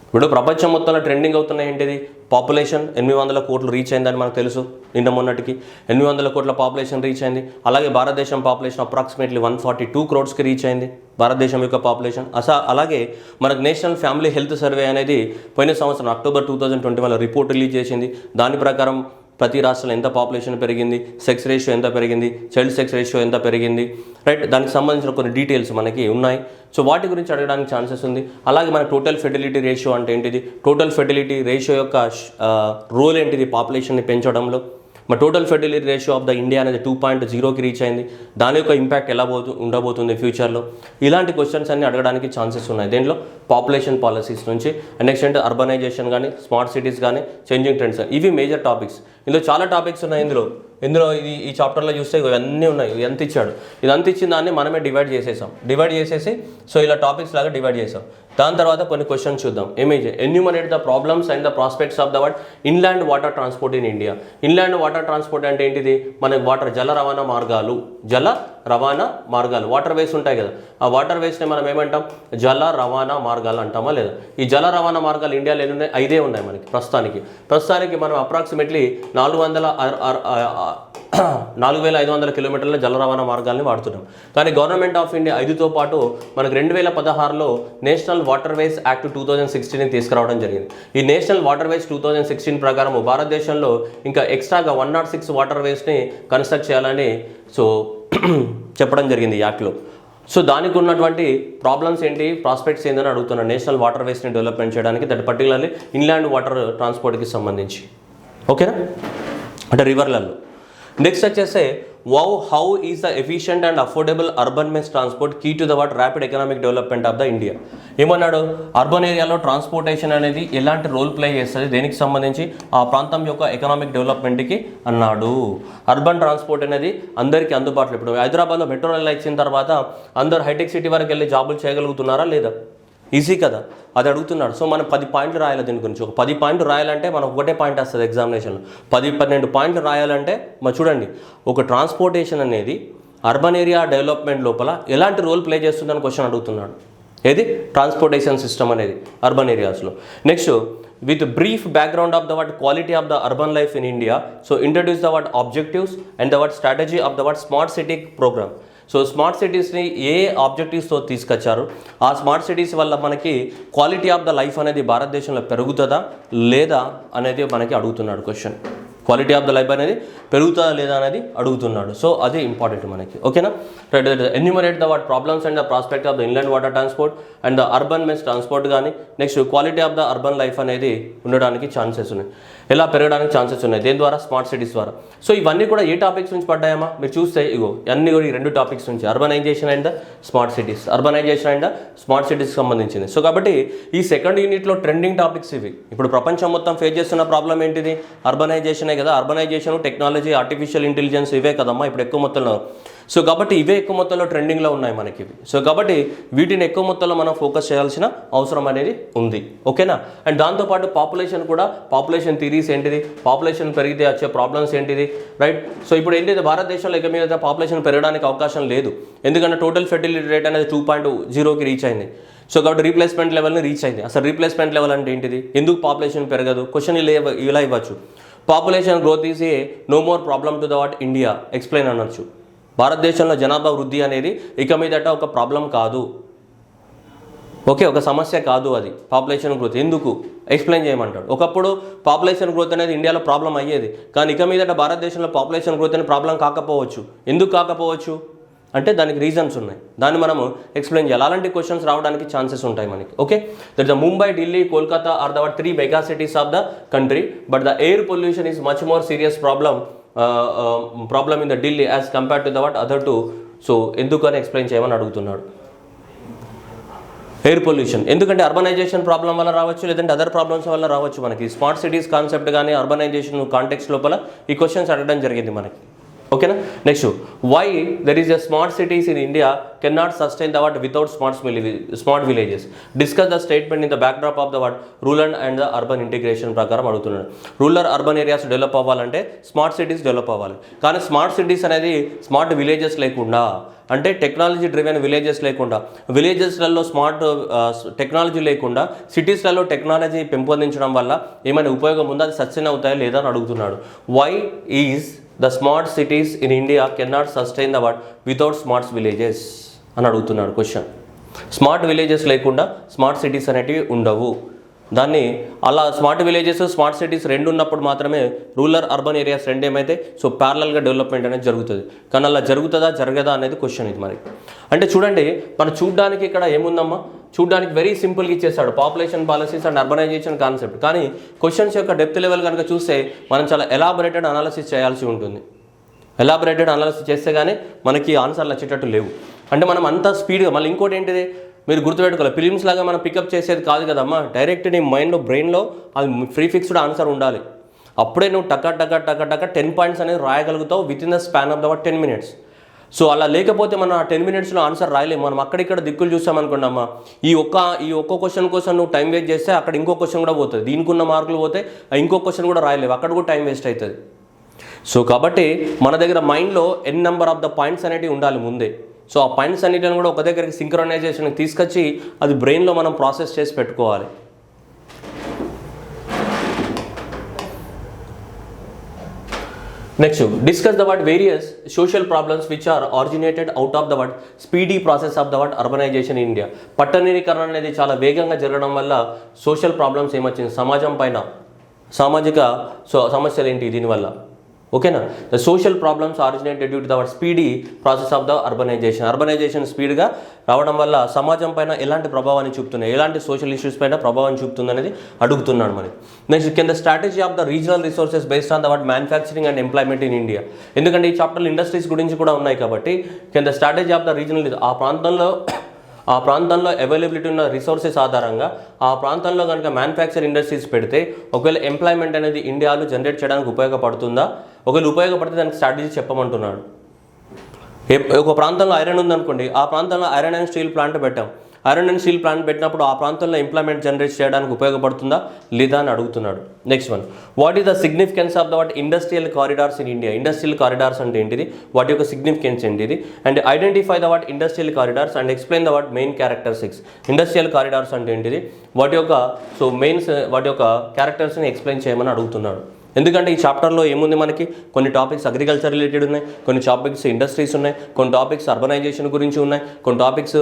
ఇప్పుడు ప్రపంచం మొత్తంలో ట్రెండింగ్ అవుతున్నాయి ఏంటిది, పాపులేషన్ 800 కోట్లు రీచ్ అయిందని మనకు తెలుసు. నిన్న మొన్నటికి 800 కోట్ల పాపులేషన్ రీచ్ అయింది. అలాగే భారతదేశం పాపులేషన్ అప్రాక్సిమేట్లీ 142 crores రీచ్ అయింది భారతదేశం యొక్క పాపులేషన్. అలాగే మనకు నేషనల్ ఫ్యామిలీ హెల్త్ సర్వే అనేది పోయిన సంవత్సరం అక్టోబర్ 2021 రిపోర్ట్ రిలీజ్ చేసింది. దాని ప్రకారం ప్రతి రాష్ట్రంలో ఎంత పాపులేషన్ పెరిగింది, సెక్స్ రేషియో ఎంత పెరిగింది, చైల్డ్ సెక్స్ రేషియో ఎంత పెరిగింది, రైట్, దానికి సంబంధించిన కొన్ని డీటెయిల్స్ మనకి ఉన్నాయి. సో వాటి గురించి అడగడానికి ఛాన్సెస్ ఉంది. అలాగే మన టోటల్ ఫెర్టిలిటీ రేషియో అంటే ఏంటిది, టోటల్ ఫెర్టిలిటీ రేషియో యొక్క రోల్ ఏంటిది పాపులేషన్ని పెంచడంలో. మా total fertility ratio of the India అనేది 2.0కి రీచ్ అయింది. దాని యొక్క ఇంపాక్ట్ ఎలా ఉండబోతుంది ఫ్యూచర్లో, ఇలాంటి క్వశ్చన్స్ అన్ని అడగడానికి ఛాన్సెస్ ఉన్నాయి దేంట్లో, పాపులేషన్ పాలసీస్ నుంచి. అండ్ నెక్స్ట్ అంటే అర్బనైజేషన్ కానీ, స్మార్ట్ సిటీస్ కానీ, చేంజింగ్ ట్రెండ్స్, ఇవి మేజర్ టాపిక్స్. ఇందులో చాలా టాపిక్స్ ఉన్నాయి. ఇందులో ఈ చాప్టర్లో చూస్తే ఇవన్నీ ఉన్నాయి. ఎంత ఇచ్చాడు, ఇదంతా ఇచ్చిన దాన్ని మనమే డివైడ్ చేసేసి సో ఇలా టాపిక్స్ లాగా డివైడ్ చేసాం. దాని తర్వాత కొన్ని క్వశ్చన్స్ చూద్దాం. Enumerate the problems and the prospects of the what inland water transport in India. Inland water transport అంటే ఏంటిది, మనకి జల రవాణా మార్గాలు వాటర్ వేస్ ఉంటాయి కదా, ఆ వాటర్ వేస్ని మనం ఏమంటాం, జల రవాణా మార్గాలు అంటామా లేదా. ఈ జల రవాణా మార్గాలు ఇండియాలో ఎన్ని ఉన్నాయి, 5 ఉన్నాయి మనకి ప్రస్తుతానికి మనం అప్రాక్సిమేట్లీ 4,500 కిలోమీటర్ల జల రవాణా మార్గాల్ని వాడుతున్నాం. కానీ గవర్నమెంట్ ఆఫ్ ఇండియా 5తో పాటు మనకు 2016లో నేషనల్ వాటర్ వేస్ యాక్ట్ 2016ని తీసుకురావడం జరిగింది. ఈ నేషనల్ వాటర్ వేస్ 2016 ప్రకారం భారతదేశంలో ఇంకా ఎక్స్ట్రాగా 106 వాటర్ వేస్ని కన్స్ట్రక్ట్ చేయాలని సో చెప్పడం జరిగింది ఈ యాక్ట్లో. సో దానికి ఉన్నటువంటి ప్రాబ్లమ్స్ ఏంటి, ప్రాస్పెక్ట్స్ ఏందని అడుగుతున్నాను నేషనల్ వాటర్ వేస్ని డెవలప్మెంట్ చేయడానికి, దట్ పర్టికులర్లీ ఇన్లాండ్ వాటర్ ట్రాన్స్పోర్ట్కి సంబంధించి. ఓకేనా, అంటే రివర్లలో. నెక్స్ట్ వచ్చేస్తే how is the efficient and affordable urban mess transport key to the rapid economic development of the India. ఏమన్నాడు, అర్బన్ ఏరియాలో ట్రాన్స్పోర్టేషన్ అనేది ఎలాంటి రోల్ ప్లే చేస్తుంది, దేనికి సంబంధించి, ఆ ప్రాంతం యొక్క ఎకనామిక్ డెవలప్మెంట్కి అన్నాడు. అర్బన్ ట్రాన్స్పోర్ట్ అనేది అందరికీ అందుబాటులో. ఇప్పుడు హైదరాబాద్లో మెట్రో రైల్ ఇచ్చిన తర్వాత అందరూ హైటెక్ సిటీ వరకు వెళ్ళి జాబులు చేయగలుగుతున్నారా లేదా, ఈజీ కదా, అది అడుగుతున్నాడు. సో మనం 10 పాయింట్లు రాయాలి దీని గురించి. ఒక 10 పాయింట్లు రాయాలంటే మనకు ఒకటే పాయింట్ వస్తుంది ఎగ్జామినేషన్లో. 10-12 పాయింట్లు రాయాలంటే మరి చూడండి, ఒక ట్రాన్స్పోర్టేషన్ అనేది అర్బన్ ఏరియా డెవలప్మెంట్ లోపల ఎలాంటి రోల్ ప్లే చేస్తుందని క్వశ్చన్ అడుగుతున్నాడు. ఏది, ట్రాన్స్పోర్టేషన్ సిస్టమ్ అనేది అర్బన్ ఏరియాస్లో. Next, with brief background of the quality of the urban life in India, so introduce the objectives and the strategy of the smart city program. So smart సిటీస్ని ఏ ఆబ్జెక్టివ్స్తో తీసుకొచ్చారు, ఆ స్మార్ట్ సిటీస్ వల్ల మనకి క్వాలిటీ ఆఫ్ ద లైఫ్ అనేది భారతదేశంలో పెరుగుతుందా లేదా అనేది మనకి అడుగుతున్నాడు question. Quality of the life అనేది పెరుగుతుందా లేదా అనేది అడుగుతున్నాడు. సో అది ఇంపార్టెంట్ మనకి. ఓకేనా, enumerate the problems and the prospect of the inland water transport and the urban mess transport కానీ, next quality of the urban life అనేది ఉండడానికి ఛాన్సెస్ ఉన్నాయి, ఎలా పెరగడానికి ఛాన్సెస్ ఉన్నాయి, దేని ద్వారా, స్మార్ట్ సిటీస్ ద్వారా. సో ఇవన్నీ కూడా ఏ టాపిక్స్ నుంచి పడ్డాయమ్మా మీరు చూస్తే, అన్నీ కూడా ఈ 2 టాపిక్స్ నుంచి, urbanisation and the smart cities, smart సిటీస్కి సంబంధించింది. సో కాబట్టి ఈ సెకండ్ యూనిట్లో ట్రెండింగ్ టాపిక్స్ ఇవి. ఇప్పుడు ప్రపంచం మొత్తం ఫేస్ చేస్తున్న ప్రాబ్లం ఏంటిది, అర్బనైజేషనే కదా. అర్బనైజేషన్, టెక్నాలజీ, ఆర్టిఫిషియల్ ఇంటెలిజెన్స్ ఇవే కదమ్మా ఇప్పుడు ఎక్కువ మొత్తంలో. సో కాబట్టి ఇవే ఎక్కువ మొత్తంలో ట్రెండింగ్లో ఉన్నాయి మనకి ఇవి. సో కాబట్టి వీటిని ఎక్కువ మొత్తంలో మనం ఫోకస్ చేయాల్సిన అవసరం అనేది ఉంది. ఓకేనా, అండ్ దాంతోపాటు పాపులేషన్ థియరీస్ ఏంటిది, పాపులేషన్ పెరిగితే వచ్చే ప్రాబ్లమ్స్ ఏంటిది, రైట్. సో ఇప్పుడు ఏంటిది, భారతదేశంలో ఇక మీద పాపులేషన్ పెరగడానికి అవకాశం లేదు, ఎందుకంటే టోటల్ ఫెర్టిలిటీ రేట్ అనేది 2.0కి రీచ్ అయింది. సో కాబట్టి రీప్లేస్మెంట్ లెవెల్ని రీచ్ అయింది. అసలు రీప్లేస్మెంట్ లెవెల్ అంటే ఏంటిది, ఎందుకు పాపులేషన్ పెరగదు, క్వశ్చన్ ఇలా ఇవ్వచ్చు. Population growth is a no more problem to the India, explain అనొచ్చు. భారతదేశంలో జనాభా వృద్ధి అనేది ఇక మీదట ఒక ప్రాబ్లం కాదు, ఓకే, ఒక సమస్య కాదు అది పాపులేషన్ గ్రోత్. ఎందుకు ఎక్స్ప్లెయిన్ చేయమంటాడు. ఒకప్పుడు పాపులేషన్ గ్రోత్ అనేది ఇండియాలో ప్రాబ్లం అయ్యేది, కానీ ఇక మీదట భారతదేశంలో పాపులేషన్ గ్రోత్ అనేది ప్రాబ్లం కాకపోవచ్చు. ఎందుకు కాకపోవచ్చు అంటే దానికి రీజన్స్ ఉన్నాయి, దాన్ని మనము ఎక్స్ప్లెయిన్ చేయాలి. అలాంటి క్వశ్చన్స్ రావడానికి ఛాన్సెస్ ఉంటాయి మనకి. Okay, that the Mumbai, Delhi, Kolkata are the 3 mega cities of the country, but the air pollution is much more serious problem in the Delhi as compare to the other 2. So ఎందుకని ఎక్స్ప్లెయిన్ చేయమని అడుగుతున్నాడు. ఎయిర్ పొల్యూషన్ ఎందుకంటే అర్బనైజేషన్ ప్రాబ్లం వల్ల రావచ్చు, లేదంటే అదర్ ప్రాబ్లమ్స్ వల్ల రావచ్చు. మనకి స్మార్ట్ సిటీస్ కాన్సెప్ట్ కానీ అర్బనైజేషన్ కాంటెక్స్ట్ లోపల ఈ క్వశ్చన్స్ అడగడం జరిగింది మనకి. ఓకేనా, next, why there is a smart cities in India can not sustain the without smart villages. Discuss the statement in the backdrop of the rural and the urban integration ప్రకారం అడుగుతున్నాడు. రూరల్ అర్బన్ ఏరియాస్ డెవలప్ అవ్వాలంటే స్మార్ట్ సిటీస్ డెవలప్ అవ్వాలి, కానీ స్మార్ట్ సిటీస్ అనేది స్మార్ట్ విలేజెస్ లేకుండా, అంటే టెక్నాలజీ డ్రివెన్ విలేజెస్ లేకుండా, విలేజెస్లలో స్మార్ట్ టెక్నాలజీ లేకుండా సిటీస్లలో టెక్నాలజీ పెంపొందించడం వల్ల ఏమైనా ఉపయోగం ఉందా, అది సస్టైన్ అవుతాయా లేదా అని అడుగుతున్నాడు. Why is the smart cities in India can not sustain the without smart villages అని అడుగుతున్నాడు క్వశ్చన్. స్మార్ట్ విలేజెస్ లేకుండా స్మార్ట్ సిటీస్ అనేటివి ఉండవు. దాన్ని అలా స్మార్ట్ విలేజెస్ స్మార్ట్ సిటీస్ రెండు ఉన్నప్పుడు మాత్రమే రూరల్ అర్బన్ ఏరియాస్ రెండు ఏమైతే సో ప్యారలల్గా డెవలప్మెంట్ అనేది జరుగుతుంది. కానీ అలా జరుగుతుందా జరగదా అనేది క్వశ్చన్ ఇది మరి. అంటే చూడండి, మనం చూడడానికి ఇక్కడ ఏముందమ్మా, చూడడానికి వెరీ సింపుల్గా ఇచ్చేస్తాడు population policies and urbanization concept. కానీ క్వశ్చన్స్ యొక్క డెప్త్ లెవెల్ కనుక చూస్తే మనం చాలా ఎలాబొరేటెడ్ అనాలిసిస్ చేయాల్సి ఉంటుంది. ఎలాబొరేటెడ్ అనాలిసిస్ చేస్తే కానీ మనకి ఆన్సర్లు వచ్చేటట్టు లేవు. అంటే మనం అంత స్పీడ్గా, మళ్ళీ ఇంకోటి ఏంటిది మీరు గుర్తుపెట్టుకోవాలి, ఫిలిమ్స్ లాగా మనం పికప్ చేసేది కాదు కదమ్మా. డైరెక్ట్ నీ మైండ్లో బ్రెయిన్లో అది ఫ్రీ ఫిక్స్డ్ ఆన్సర్ ఉండాలి. అప్పుడే నువ్వు టక 10 పాయింట్స్ అనేది రాయగలుగుతావు with in the span of the 10 minutes. So అలా లేకపోతే మనం ఆ 10 minutesలో ఆన్సర్ రాయలేము. మనం అక్కడిక్కడ దిక్కులు చూసామనుకోండమ్మా, ఈ ఒక్క క్వశ్చన్ కోసం నువ్వు టైం వేస్ట్ చేస్తే అక్కడ ఇంకో క్వశ్చన్ కూడా పోతుంది, దీనికి ఉన్న మార్కులు పోతే ఇంకో క్వశ్చన్ కూడా రాయలేవు, అక్కడ కూడా టైం వేస్ట్ అవుతుంది. సో కాబట్టి మన దగ్గర మైండ్లో ఎన్ నెంబర్ ఆఫ్ ద పాయింట్స్ అనేవి ఉండాలి ముందే. సో ఆ పాయింట్స్ అన్నిటిని కూడా ఒక దగ్గరికి సింక్రనైజేషన్కి తీసుకొచ్చి అది బ్రెయిన్లో మనం ప్రాసెస్ చేసి పెట్టుకోవాలి. Next discuss the various social problems which are originated out of the speedy process of the urbanisation in India. పట్టణీకరణ అనేది చాలా వేగంగా జరగడం వల్ల సోషల్ ప్రాబ్లమ్స్ ఏమొచ్చింది, సమాజం పైన సామాజిక సమస్యలు ఏంటి దీనివల్ల, ఓకేనా. The social problems originated due to the speedy process of the urbanization స్పీడ్గా రావడం వల్ల సమాజం పైన ఎలాంటి ప్రభావాన్ని చూపుతున్నాయి, ఎలాంటి సోషల్ ఇష్యూస్ పైన ప్రభావం చూపుతుంది అనేది అడుగుతున్నాడు మరి. Next can the strategy of the regional resources based on the manufacturing and employment in India. ఎందుకంటే ఈ చాప్టర్లో ఇండస్ట్రీస్ గురించి కూడా ఉన్నాయి కాబట్టి can the strategy of the regional, ఆ ప్రాంతంలో అవైలబిలిటీ ఉన్న రిసోర్సెస్ ఆధారంగా ఆ ప్రాంతంలో కనుక మ్యానుఫ్యాక్చర్ ఇండస్ట్రీస్ పెడితే ఒకవేళ ఎంప్లాయ్మెంట్ అనేది ఇండియాలో జనరేట్ చేయడానికి ఉపయోగపడుతుందా, ఒకవేళ ఉపయోగపడితే దానికి స్ట్రాటజీ చెప్పమంటున్నాడు. ఒక ప్రాంతంలో ఐరన్ ఉందనుకోండి, ఆ ప్రాంతంలో ఐరన్ అండ్ స్టీల్ ప్లాంట్ పెట్టాం, ఐరన్ అండ్ స్టీల్ ప్లాంట్ పెట్టినప్పుడు ఆ ప్రాంతంలో ఎంప్లాయ్మెంట్ జనరేట్ చేయడానికి ఉపయోగపడుతుందా లేదా అని అడుగుతున్నాడు. Next one, what is the significance of the industrial corridors in India. Industrial corridors అంటే ఏంటిది, వాటి యొక్క సిగ్నిఫికెన్స్ ఏంటిది, and identify the industrial corridors and explain the main characteristics. Industrial corridors అంటే ఏంటిది, వాటి యొక్క వాటి యొక్క క్యారెక్టర్స్ని ఎక్స్ప్లెయిన్ చేయమని అడుగుతున్నాడు. ఎందుకంటే ఈ చాప్టర్లో ఏముంది, మనకి కొన్ని టాపిక్స్ అగ్రికల్చర్ రిలేటెడ్ ఉన్నాయి, కొన్ని టాపిక్స్ ఇండస్ట్రీస్ ఉన్నాయి, కొన్ని టాపిక్స్ అర్బనైజేషన్ గురించి ఉన్నాయి, కొన్ని టాపిక్స్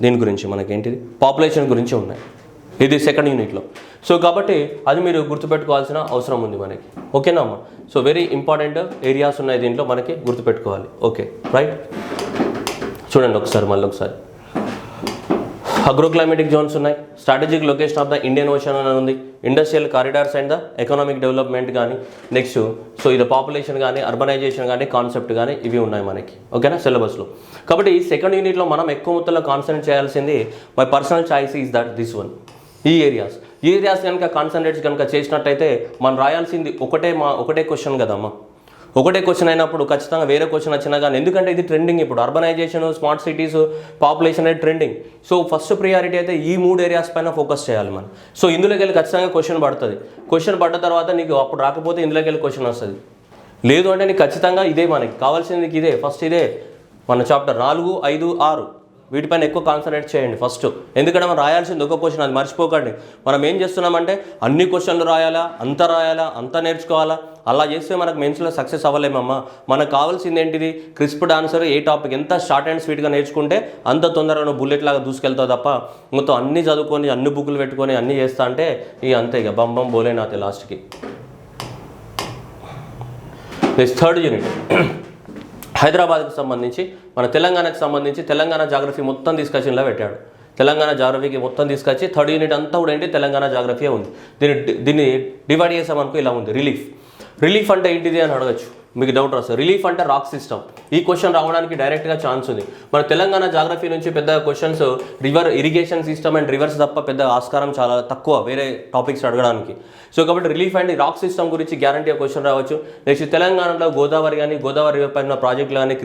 దీని గురించి మనకి ఏంటిది పాపులేషన్ గురించి ఉన్నాయి. ఇది సెకండ్ యూనిట్లో. సో కాబట్టి అది మీరు గుర్తుపెట్టుకోవాల్సిన అవసరం ఉంది మనకి, ఓకేనా అమ్మా. సో వెరీ ఇంపార్టెంట్ ఏరియాస్ ఉన్నాయి దీంట్లో మనకి గుర్తుపెట్టుకోవాలి. ఓకే రైట్, చూడండి ఒకసారి అగ్రోక్లైమేటిక్ జోన్స్ ఉన్నాయి, strategic location of the Indian ocean అని ఉంది, industrial corridors and the economic development కానీ, నెక్స్ట్ సో ఇది పాపులేషన్ కానీ అర్బనైజేషన్ కానీ కాన్సెప్ట్ కానీ ఇవి ఉన్నాయి మనకి, ఓకేనా సిలబస్లో. కాబట్టి ఈ సెకండ్ యూనిట్లో మనం ఎక్కువ మొత్తంలో కాన్సన్ట్రేట్ చేయాల్సింది my personal choice is that this one. ఈ ఏరియాస్ కనుక కాన్సన్ట్రేట్స్ కనుక చేసినట్టయితే మనం రాయాల్సింది ఒకటే క్వశ్చన్ కదమ్మా. ఒకటే క్వశ్చన్ అయినప్పుడు ఖచ్చితంగా వేరే క్వశ్చన్ వచ్చినా కానీ, ఎందుకంటే ఇది ట్రెండింగ్ ఇప్పుడు అర్బనైజేషన్, స్మార్ట్ సిటీస్, పాపులేషన్ అనేది ట్రెండింగ్. సో ఫస్ట్ ప్రియారిటీ అయితే ఈ 3 ఏరియాస్ పైన ఫోకస్ చేయాలి మనం. సో ఇందులోకి వెళ్ళి ఖచ్చితంగా క్వశ్చన్ పడుతుంది. క్వశ్చన్ పడ్డ తర్వాత నీకు అప్పుడు రాకపోతే ఇందులోకి వెళ్ళి క్వశ్చన్ వస్తుంది. లేదు అంటే నీకు ఖచ్చితంగా ఇదే మనకి కావాల్సింది, ఇదే ఫస్ట్ ఇదే మన చాప్టర్ 4, 5, 6 వీటిపైన ఎక్కువ కాన్సన్ట్రేట్ చేయండి ఫస్ట్. ఎందుకంటే మనం రాయాల్సింది ఒక క్వశ్చన్, అది మర్చిపోకండి. మనం ఏం చేస్తున్నామంటే అన్ని క్వశ్చన్లు రాయాలా, అంతా నేర్చుకోవాలా, అలా చేస్తే మనకు మెయిన్స్లో సక్సెస్ అవ్వలేమమ్మా. మనకు కావాల్సింది ఏంటిది, క్రిస్ప్డ్ ఆన్సర్. ఏ టాపిక్ ఎంత షార్ట్ అండ్ స్వీట్గా నేర్చుకుంటే అంత తొందరగా నువ్వు బుల్లెట్ లాగా దూసుకెళ్తావు తప్ప మొత్తం అన్ని చదువుకొని అన్ని బుక్లు పెట్టుకొని అన్నీ చేస్తా అంటే అంతే ఇక బంబం బోలేనాతే లాస్ట్కి. థర్డ్ యూనిట్ హైదరాబాద్కి సంబంధించి, మన తెలంగాణకు సంబంధించి తెలంగాణ జాగ్రఫీ మొత్తం తీసుకొచ్చి ఇలా పెట్టాడు. తెలంగాణ జాగ్రఫీకి మొత్తం తీసుకొచ్చి థర్డ్ యూనిట్ అంతా కూడా ఏంటి తెలంగాణ జాగ్రఫీ ఉంది. దీన్ని డివైడ్ చేసామనుకో ఇలా ఉంది. రిలీఫ్ అంటే ఏంటిది అని అడగచ్చు, మీకు డౌట్ వస్తుంది. రిలీఫ్ అంటే రాక్ సిస్టమ్. ఈ క్వశ్చన్ రావడానికి డైరెక్ట్గా ఛాన్స్ ఉంది. మన తెలంగాణ జాగ్రఫీ నుంచి పెద్ద questions irrigation system and reverse తప్ప పెద్ద ఆస్కారం చాలా తక్కువ వేరే టాపిక్స్ అడగడానికి. సో కాబట్టి రిలీఫ్ అండ్ రాక్ సిస్టమ్ గురించి గ్యారంటీగా క్వశ్చన్ రావచ్చు. నెక్స్ట్ తెలంగాణలో గోదావరి రివర్ పైన ఉన్న ప్రాజెక్టులు కానీ,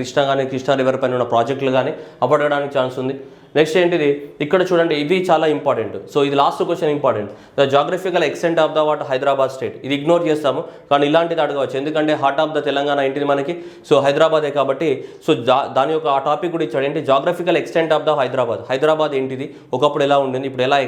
కృష్ణా రివర్ పైన ఉన్న ప్రాజెక్టులు కానీ అప్పడడానికి ఛాన్స్ ఉంది. నెక్స్ట్ ఏంటిది, ఇక్కడ చూడండి ఇవి చాలా ఇంపార్టెంట్. సో ఇది last question important. The geographical extent of the Hyderabad state. ఇది ఇగ్నోర్ చేస్తాము కానీ ఇలాంటిది అడగవచ్చు, ఎందుకంటే హార్ట్ ఆఫ్ ద తెలంగాణ ఏంటిది మనకి, సో హైదరాబాదే కాబట్టి. సో దాని యొక్క ఆ టాపిక్ కూడా ఇచ్చాడు ఏంటి, geographical extent of the Hyderabad ఏంటిది, ఒకప్పుడు ఎలా ఉండింది, ఇప్పుడు ఎలా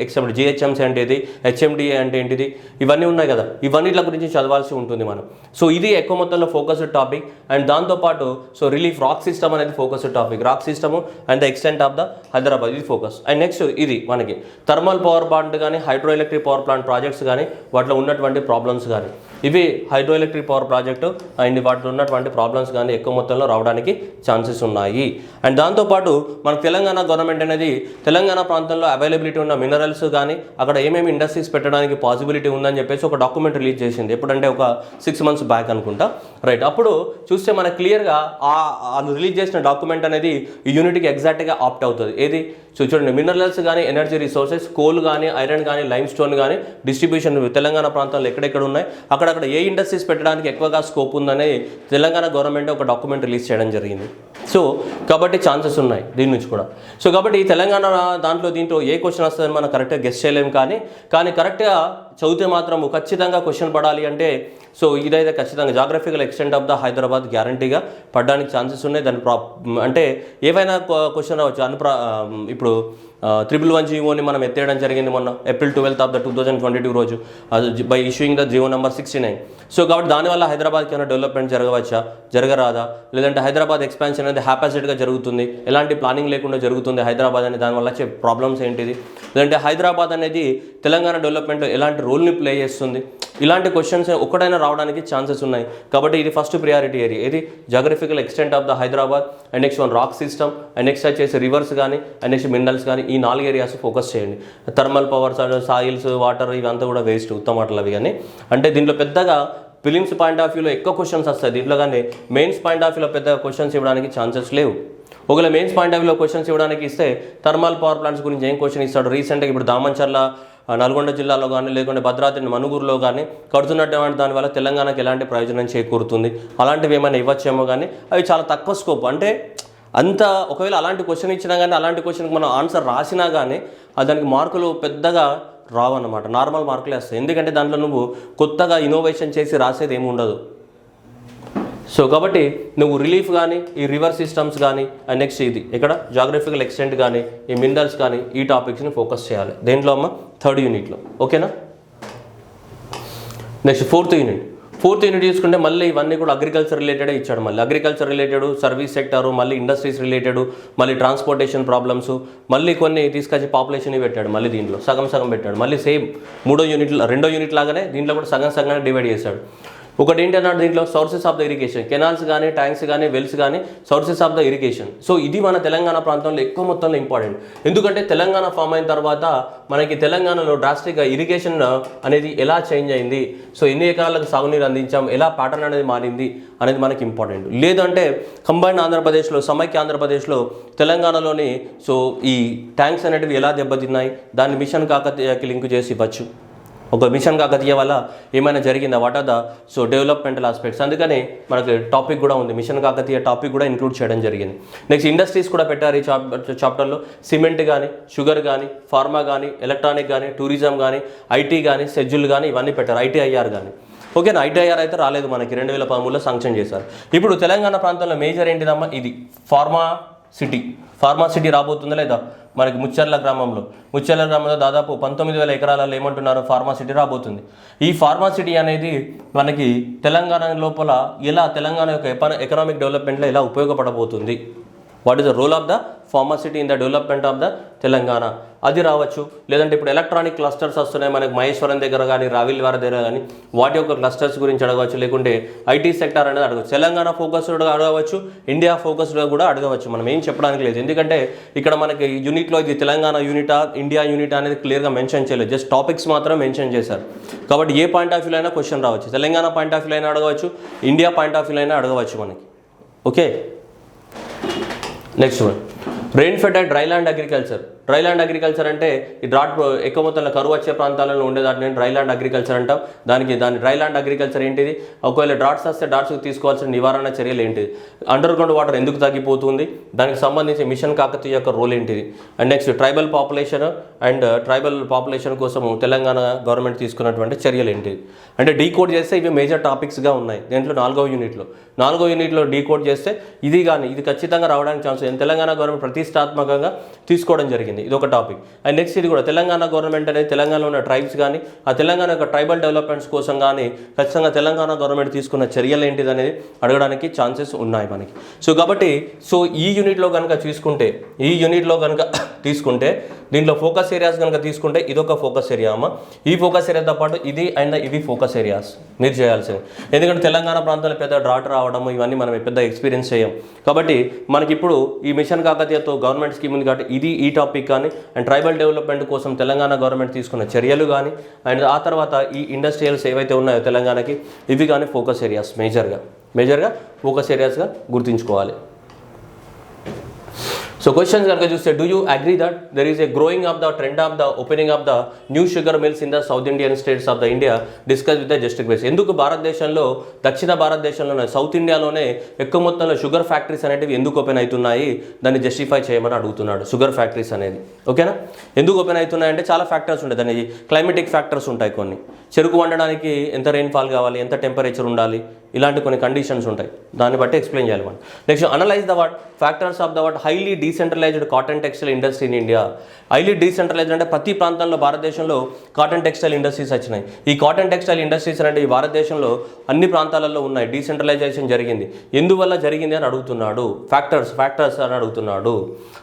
ఎక్సెప్ట్ జిహెచ్ఎంసీ అంటే ఏది, హెచ్ఎండిఏ అంటే ఏంటిది, ఇవన్నీ ఉన్నాయి కదా, ఇవన్నిట్ల గురించి చదవాల్సి ఉంటుంది మనం. సో ఇది ఎక్కువ మొత్తంలో ఫోకస్డ్ టాపిక్. అండ్ దాంతోపాటు సో రిలీఫ్ రాక్ సిస్టమ్ అనేది focused topic. Rock system and the extent of the Hyderabad, ఇది ఫోకస్. అండ్ నెక్స్ట్ ఇది మనకి థర్మల్ పవర్ ప్లాంట్ కానీ hydro electric power plant projects కానీ వాటిలో ఉన్నటువంటి ప్రాబ్లమ్స్ కానీ, ఇవి hydro electric power project and వాటిలో ఉన్నటువంటి ప్రాబ్లమ్స్ కానీ ఎక్కువ మొత్తంలో రావడానికి ఛాన్సెస్ ఉన్నాయి. అండ్ దాంతోపాటు మన తెలంగాణ గవర్నమెంట్ అనేది తెలంగాణ ప్రాంతంలో అవైలబిలిటీ ఉన్న మినరల్స్ కానీ అక్కడ ఏమేమి ఇండస్ట్రీస్ పెట్టడానికి పాసిబిలిటీ ఉందని చెప్పేసి ఒక డాక్యుమెంట్ రిలీజ్ చేసింది. ఎప్పుడంటే ఒక 6 months బ్యాక్ అనుకుంటా, రైట్. అప్పుడు చూస్తే మనకు క్లియర్గా వాళ్ళు రిలీజ్ చేసిన డాక్యుమెంట్ అనేది ఈ యూనిట్కి ఎగ్జాక్ట్గా ఆప్ట్ అవుతుంది. ఏది చూడండి, మినరల్స్ కానీ ఎనర్జీ రిసోర్సెస్, కోల్ కానీ ఐరన్ కానీ లైమ్ స్టోన్ కానీ డిస్ట్రిబ్యూషన్ తెలంగాణ ప్రాంతాల్లో ఎక్కడెక్కడ ఉన్నాయి, అక్కడక్కడ ఏ ఇండస్ట్రీస్ పెట్టడానికి ఎక్కువగా స్కోప్ ఉందని తెలంగాణ గవర్నమెంట్ ఒక డాక్యుమెంట్ రిలీజ్ చేయడం జరిగింది. సో కాబట్టి ఛాన్సెస్ ఉన్నాయి దీని నుంచి కూడా. సో కాబట్టి ఈ తెలంగాణ దీంట్లో ఏ క్వశ్చన్ వస్తుందని మనం కరెక్ట్గా గెస్ చేయలేము, కానీ కరెక్ట్గా చదివితే మాత్రం ఖచ్చితంగా క్వశ్చన్ పడాలి అంటే సో ఇదైతే ఖచ్చితంగా geographical extent of the Hyderabad గ్యారంటీగా పడడానికి ఛాన్సెస్ ఉన్నాయి. దాని అంటే ఏవైనా క్వశ్చన్ రావచ్చు. ఇప్పుడు 111 జీవోని మనం ఎత్తేయడం జరిగింది మొన్న April 12th of 2022 రోజు by issuing the GO number 69. So కాబట్టి దానివల్ల హైదరాబాద్కి ఏమైనా డెవలప్మెంట్ జరగవచ్చా, జరగరాదా, లేదంటే హైదరాబాద్ ఎక్స్పాన్షన్ అనేది హ్యాపాసిటీగా జరుగుతుంది, ఎలాంటి ప్లానింగ్ లేకుండా జరుగుతుంది హైదరాబాద్ అనేది, దానివల్ల వచ్చే ప్రాబ్లమ్స్ ఏంటిది, లేదంటే హైదరాబాద్ అనేది తెలంగాణ డెవలప్మెంట్లో ఎలాంటి రోల్ని ప్లే చేస్తుంది, ఇలాంటి క్వశ్చన్స్ ఒక్కటైనా రావడానికి ఛాన్సెస్ ఉన్నాయి. కాబట్టి ఇది ఫస్ట్ ప్రియారిటీ ఏరియా, ఇది geographical extent of the Hyderabad. And next rock system, and next వచ్చేసి రివర్స్ కానీ, అండ్ నెక్స్ట్ మినరల్స్ కానీ, ఈ 4 ఏరియాస్ ఫోకస్ చేయండి. థర్మల్ పవర్, సాయిల్స్, వాటర్ ఇవంతా కూడా వేస్ట్, ఉత్తమాటలు అవి. కానీ అంటే దీంట్లో పెద్దగా ఫిలిమ్స్ పాయింట్ ఆఫ్ వ్యూలో ఎక్కువ క్వశ్చన్స్ వస్తాయి దీంట్లో, కానీ మెయిన్స్ పాయింట్ ఆఫ్ వ్యూలో పెద్దగా క్వశ్చన్స్ ఇవ్వడానికి ఛాన్సెస్ లేవు. ఒకవేళ మెయిన్స్ పాయింట్ ఆఫ్ వ్యూలో క్వశ్చన్స్ ఇవ్వడానికి ఇస్తే థర్మల్ పవర్ ప్లాంట్స్ గురించి ఏం క్వశ్చన్ ఇస్తాడు, రీసెంట్గా ఇప్పుడు దామన్చర్ల నల్గొండ జిల్లాలో కానీ, లేకుంటే భద్రాద్రి మనుగురులో కానీ కడుతున్నటువంటి దానివల్ల తెలంగాణకి ఎలాంటి ప్రయోజనం చేకూరుతుంది, అలాంటివి ఏమైనా ఇవ్వచ్చేమో. కానీ అవి చాలా తక్కువ స్కోప్. అంటే అంత ఒకవేళ అలాంటి క్వశ్చన్ ఇచ్చినా కానీ, అలాంటి క్వశ్చన్కి మనం ఆన్సర్ రాసినా కానీ దానికి మార్కులు పెద్దగా రావన్నమాట, నార్మల్ మార్కులే వస్తాయి. ఎందుకంటే దాంట్లో నువ్వు కొత్తగా ఇన్నోవేషన్ చేసి రాసేది ఏమి ఉండదు. సో కాబట్టి నువ్వు రిలీఫ్ కానీ, ఈ రివర్ సిస్టమ్స్ కానీ, అండ్ నెక్స్ట్ ఇది ఇక్కడ జాగ్రఫికల్ ఎక్స్టెంట్ కానీ, ఈ మినరల్స్ కానీ, ఈ టాపిక్స్ని ఫోకస్ చేయాలి. దేంట్లో అమ్మ 3rd యూనిట్లో, ఓకేనా. నెక్స్ట్ 4th యూనిట్ చూసుకుంటే మళ్ళీ ఇవన్నీ కూడా అగ్రికల్చర్ రిలేటెడ్ ఇచ్చాడు. మళ్ళీ అగ్రికల్చర్ రిలేటెడ్, సర్వీస్ సెక్టారు, మళ్ళీ ఇండస్ట్రీస్ రిలేటెడ్, మళ్ళీ ట్రాన్స్పోర్టేషన్ ప్రాబ్లమ్స్, మళ్ళీ కొన్ని తీసుకొచ్చి పాపులేషన్ పెట్టాడు. మళ్ళీ దీంట్లో సగం పెట్టాడు. మళ్ళీ సేమ్ 2వ యూనిట్ లాగానే దీంట్లో కూడా సగం డివైడ్ చేశాడు. ఒకటి ఏంటన్నాడు దీంట్లో sources of the irrigation, canals కానీ, ట్యాంక్స్ కానీ, వెల్స్ కానీ, sources of the irrigation. So ఇది మన తెలంగాణ ప్రాంతంలో ఎక్కువ మొత్తంలో ఇంపార్టెంట్. ఎందుకంటే తెలంగాణ ఫామ్ అయిన తర్వాత మనకి తెలంగాణలో డ్రాస్టిక్గా ఇరిగేషన్ అనేది ఎలా చేంజ్ అయింది, సో ఎన్ని ఎకరాలకు సాగునీరు అందించాం, ఎలా ప్యాటర్న్ అనేది మారింది అనేది మనకి ఇంపార్టెంట్. లేదంటే కంబైన్డ్ ఆంధ్రప్రదేశ్లో, సమైక్య ఆంధ్రప్రదేశ్లో తెలంగాణలోని సో ఈ ట్యాంక్స్ అనేటివి ఎలా దెబ్బతిన్నాయి, దాన్ని మిషన్ కాకతీయకి లింక్ చేసి ఇవ్వచ్చు. ఒక మిషన్ కాకతీయ వల్ల ఏమైనా జరిగిందా, what are the so developmental aspects. అందుకని మనకి టాపిక్ కూడా ఉంది, మిషన్ కాకతీయ టాపిక్ కూడా ఇంక్లూడ్ చేయడం జరిగింది. నెక్స్ట్ ఇండస్ట్రీస్ కూడా పెట్టారు ఈ చాప్టర్లో. సిమెంట్ కానీ, షుగర్ కానీ, ఫార్మా కానీ, ఎలక్ట్రానిక్ కానీ, టూరిజం కానీ, ఐటీ కానీ, షెడ్యూల్ కానీ ఇవన్నీ పెట్టారు. ITIR కానీ, ఓకేనా. ITIR అయితే రాలేదు మనకి, 2013లో శాంక్షన్ చేశారు. ఇప్పుడు తెలంగాణ ప్రాంతంలో మేజర్ ఏంటిదమ్మా, ఇది ఫార్మా సిటీ రాబోతుందా లేదా మనకి ముచ్చర్ల గ్రామంలో దాదాపు 19,000 ఎకరాలలో ఏమంటున్నారు ఫార్మా సిటీ రాబోతుంది. ఈ ఫార్మా సిటీ అనేది మనకి తెలంగాణ లోపల ఎలా తెలంగాణ యొక్క ఎకనామిక్ డెవలప్మెంట్లో ఎలా ఉపయోగపడబోతుంది, what is the role of the pharma city in the development of the Telangana, అది రావచ్చు. లేదంటే ఇప్పుడు ఎలక్ట్రానిక్ క్లస్టర్స్ వస్తున్నాయి మనకి మహేశ్వరం దగ్గర కానీ, రావిల్వారి దగ్గర కానీ, వాటి యొక్క క్లస్టర్స్ గురించి అడగవచ్చు. లేకుంటే ఐటీ సెక్టర్ అనేది అడగవచ్చు. తెలంగాణ ఫోకస్డ్గా అడగవచ్చు, ఇండియా ఫోకస్డ్గా కూడా అడగవచ్చు. మనం ఏం చెప్పడానికి లేదు, ఎందుకంటే ఇక్కడ మనకి యూనిట్లో ఇది తెలంగాణ యూనిటా, ఇండియా యూనిటా అనేది క్లియర్గా మెన్షన్ చేయలేదు, జస్ట్ టాపిక్స్ మాత్రం మెన్షన్ చేశారు. కాబట్టి ఏ పాయింట్ ఆఫ్ వ్యూలో అయినా క్వశ్చన్ రావచ్చు. తెలంగాణ పాయింట్ ఆఫ్ వ్యూలో అయినా అడగవచ్చు, ఇండియా పాయింట్ ఆఫ్ వ్యూలో అయినా అడగవచ్చు మనకి, okay. Next one rain fed and dryland agriculture అంటే ఈ డ్రాట్ ఎక్కువ మొత్తంలో కరువు వచ్చే ప్రాంతాలలో ఉండేదాన్ని డ్రైల్యాండ్ అగ్రికల్చర్ అంటాం. దాని డ్రైల్యాండ్ అగ్రికల్చర్ ఏంటిది, ఒకవేళ డ్రాట్స్ వస్తే డ్రాట్స్కి తీసుకోవాల్సిన నివారణ చర్యలు ఏంటిది, అండర్ గ్రౌండ్ వాటర్ ఎందుకు తగ్గిపోతుంది, దానికి సంబంధించి మిషన్ కాకతీయ యొక్క రోల్ ఏంటిది, అండ్ నెక్స్ట్ ట్రైబల్ పాపులేషన్ కోసం తెలంగాణ గవర్నమెంట్ తీసుకున్నటువంటి చర్యలు ఏంటిది. అంటే డీకోడ్ చేస్తే ఇవి మేజర్ టాపిక్స్గా ఉన్నాయి. దీంట్లో 4వ యూనిట్లో డీకోడ్ చేస్తే ఇది ఖచ్చితంగా రావడానికి ఛాన్స్. తెలంగాణ గవర్నమెంట్ ప్రతిష్టాత్మకంగా తీసుకోవడం జరిగింది. జరిగింది, ఇది ఒక టాపిక్. అండ్ నెక్స్ట్ ఇది కూడా తెలంగాణ గవర్నమెంట్ అనేది తెలంగాణలో ఉన్న ట్రైబ్స్ కానీ ఆ తెలంగాణ యొక్క ట్రైబల్ డెవలప్మెంట్స్ కోసం కానీ ఖచ్చితంగా తెలంగాణ గవర్నమెంట్ తీసుకున్న చర్యలు ఏంటిది అనేది అడగడానికి ఛాన్సెస్ ఉన్నాయి మనకి. సో కాబట్టి ఈ యూనిట్లో కనుక తీసుకుంటే దీంట్లో ఫోకస్ ఏరియాస్ కనుక తీసుకుంటే ఇదొక ఫోకస్ ఏరియా అమ్మ. ఈ ఫోకస్ ఏరియాతో పాటు ఇది అండ్ ఇవి ఫోకస్ ఏరియాస్ మీరు చేయాల్సింది. ఎందుకంటే తెలంగాణ ప్రాంతంలో పెద్ద డ్రాట్ రావడం ఇవన్నీ మనం పెద్ద ఎక్స్పీరియన్స్ చేయం కాబట్టి మనకి ఇప్పుడు ఈ మిషన్ కాకతీయతో గవర్నమెంట్ స్కీమ్ ఉంది కాబట్టి ఇది ఈ టాపిక్ కానీ అండ్ ట్రైబల్ డెవలప్మెంట్ కోసం తెలంగాణ గవర్నమెంట్ తీసుకున్న చర్యలు కానీ అండ్ ఆ తర్వాత ఈ ఇండస్ట్రియల్స్ ఏవైతే ఉన్నాయో తెలంగాణకి ఇవి కానీ ఫోకస్ ఏరియాస్ మేజర్గా ఫోకస్ ఏరియాస్గా గుర్తుంచుకోవాలి. So questions కనుక చూస్తే, do you agree that there is a growing of the trend of the opening of the new sugar mills in the South Indian states of the India discussed with the district base? ఎందుకు భారతదేశంలో దక్షిణ భారతదేశంలోనే సౌత్ ఇండియాలోనే ఎక్కువ మొత్తంలో షుగర్ ఫ్యాక్టరీస్ అనేటివి ఎందుకు ఓపెన్ అవుతున్నాయి దాన్ని జస్టిఫై చేయమని అడుగుతున్నాడు. షుగర్ ఫ్యాక్టరీస్ అనేది ఓకేనా, ఎందుకు ఓపెన్ అవుతున్నాయంటే చాలా ఫ్యాక్టర్స్ ఉంటాయి. దానికి క్లైమేటిక్ ఫ్యాక్టర్స్ ఉంటాయి, కొన్ని చెరుకు వండడానికి ఎంత రెయిన్ఫాల్ కావాలి, ఎంత టెంపరేచర్ ఉండాలి, ఇలాంటి కొన్ని కండిషన్స్ ఉంటాయి, దాన్ని బట్టి ఎక్స్ప్లెయిన్ చేయాలి మనం. Next analyse the what factors of the what highly decentralised cotton textile industry in India. Highly decentralised అంటే ప్రతి ప్రాంతంలో భారతదేశంలో కాటన్ టెక్స్టైల్ ఇండస్ట్రీస్ వచ్చినాయి. ఈ కాటన్ టెక్స్టైల్ ఇండస్ట్రీస్ అంటే ఈ భారతదేశంలో అన్ని ప్రాంతాలలో ఉన్నాయి. డీసెంట్రలైజేషన్ జరిగింది, ఎందువల్ల జరిగింది అని అడుగుతున్నాడు. ఫ్యాక్టర్స్ అని అడుగుతున్నాడు.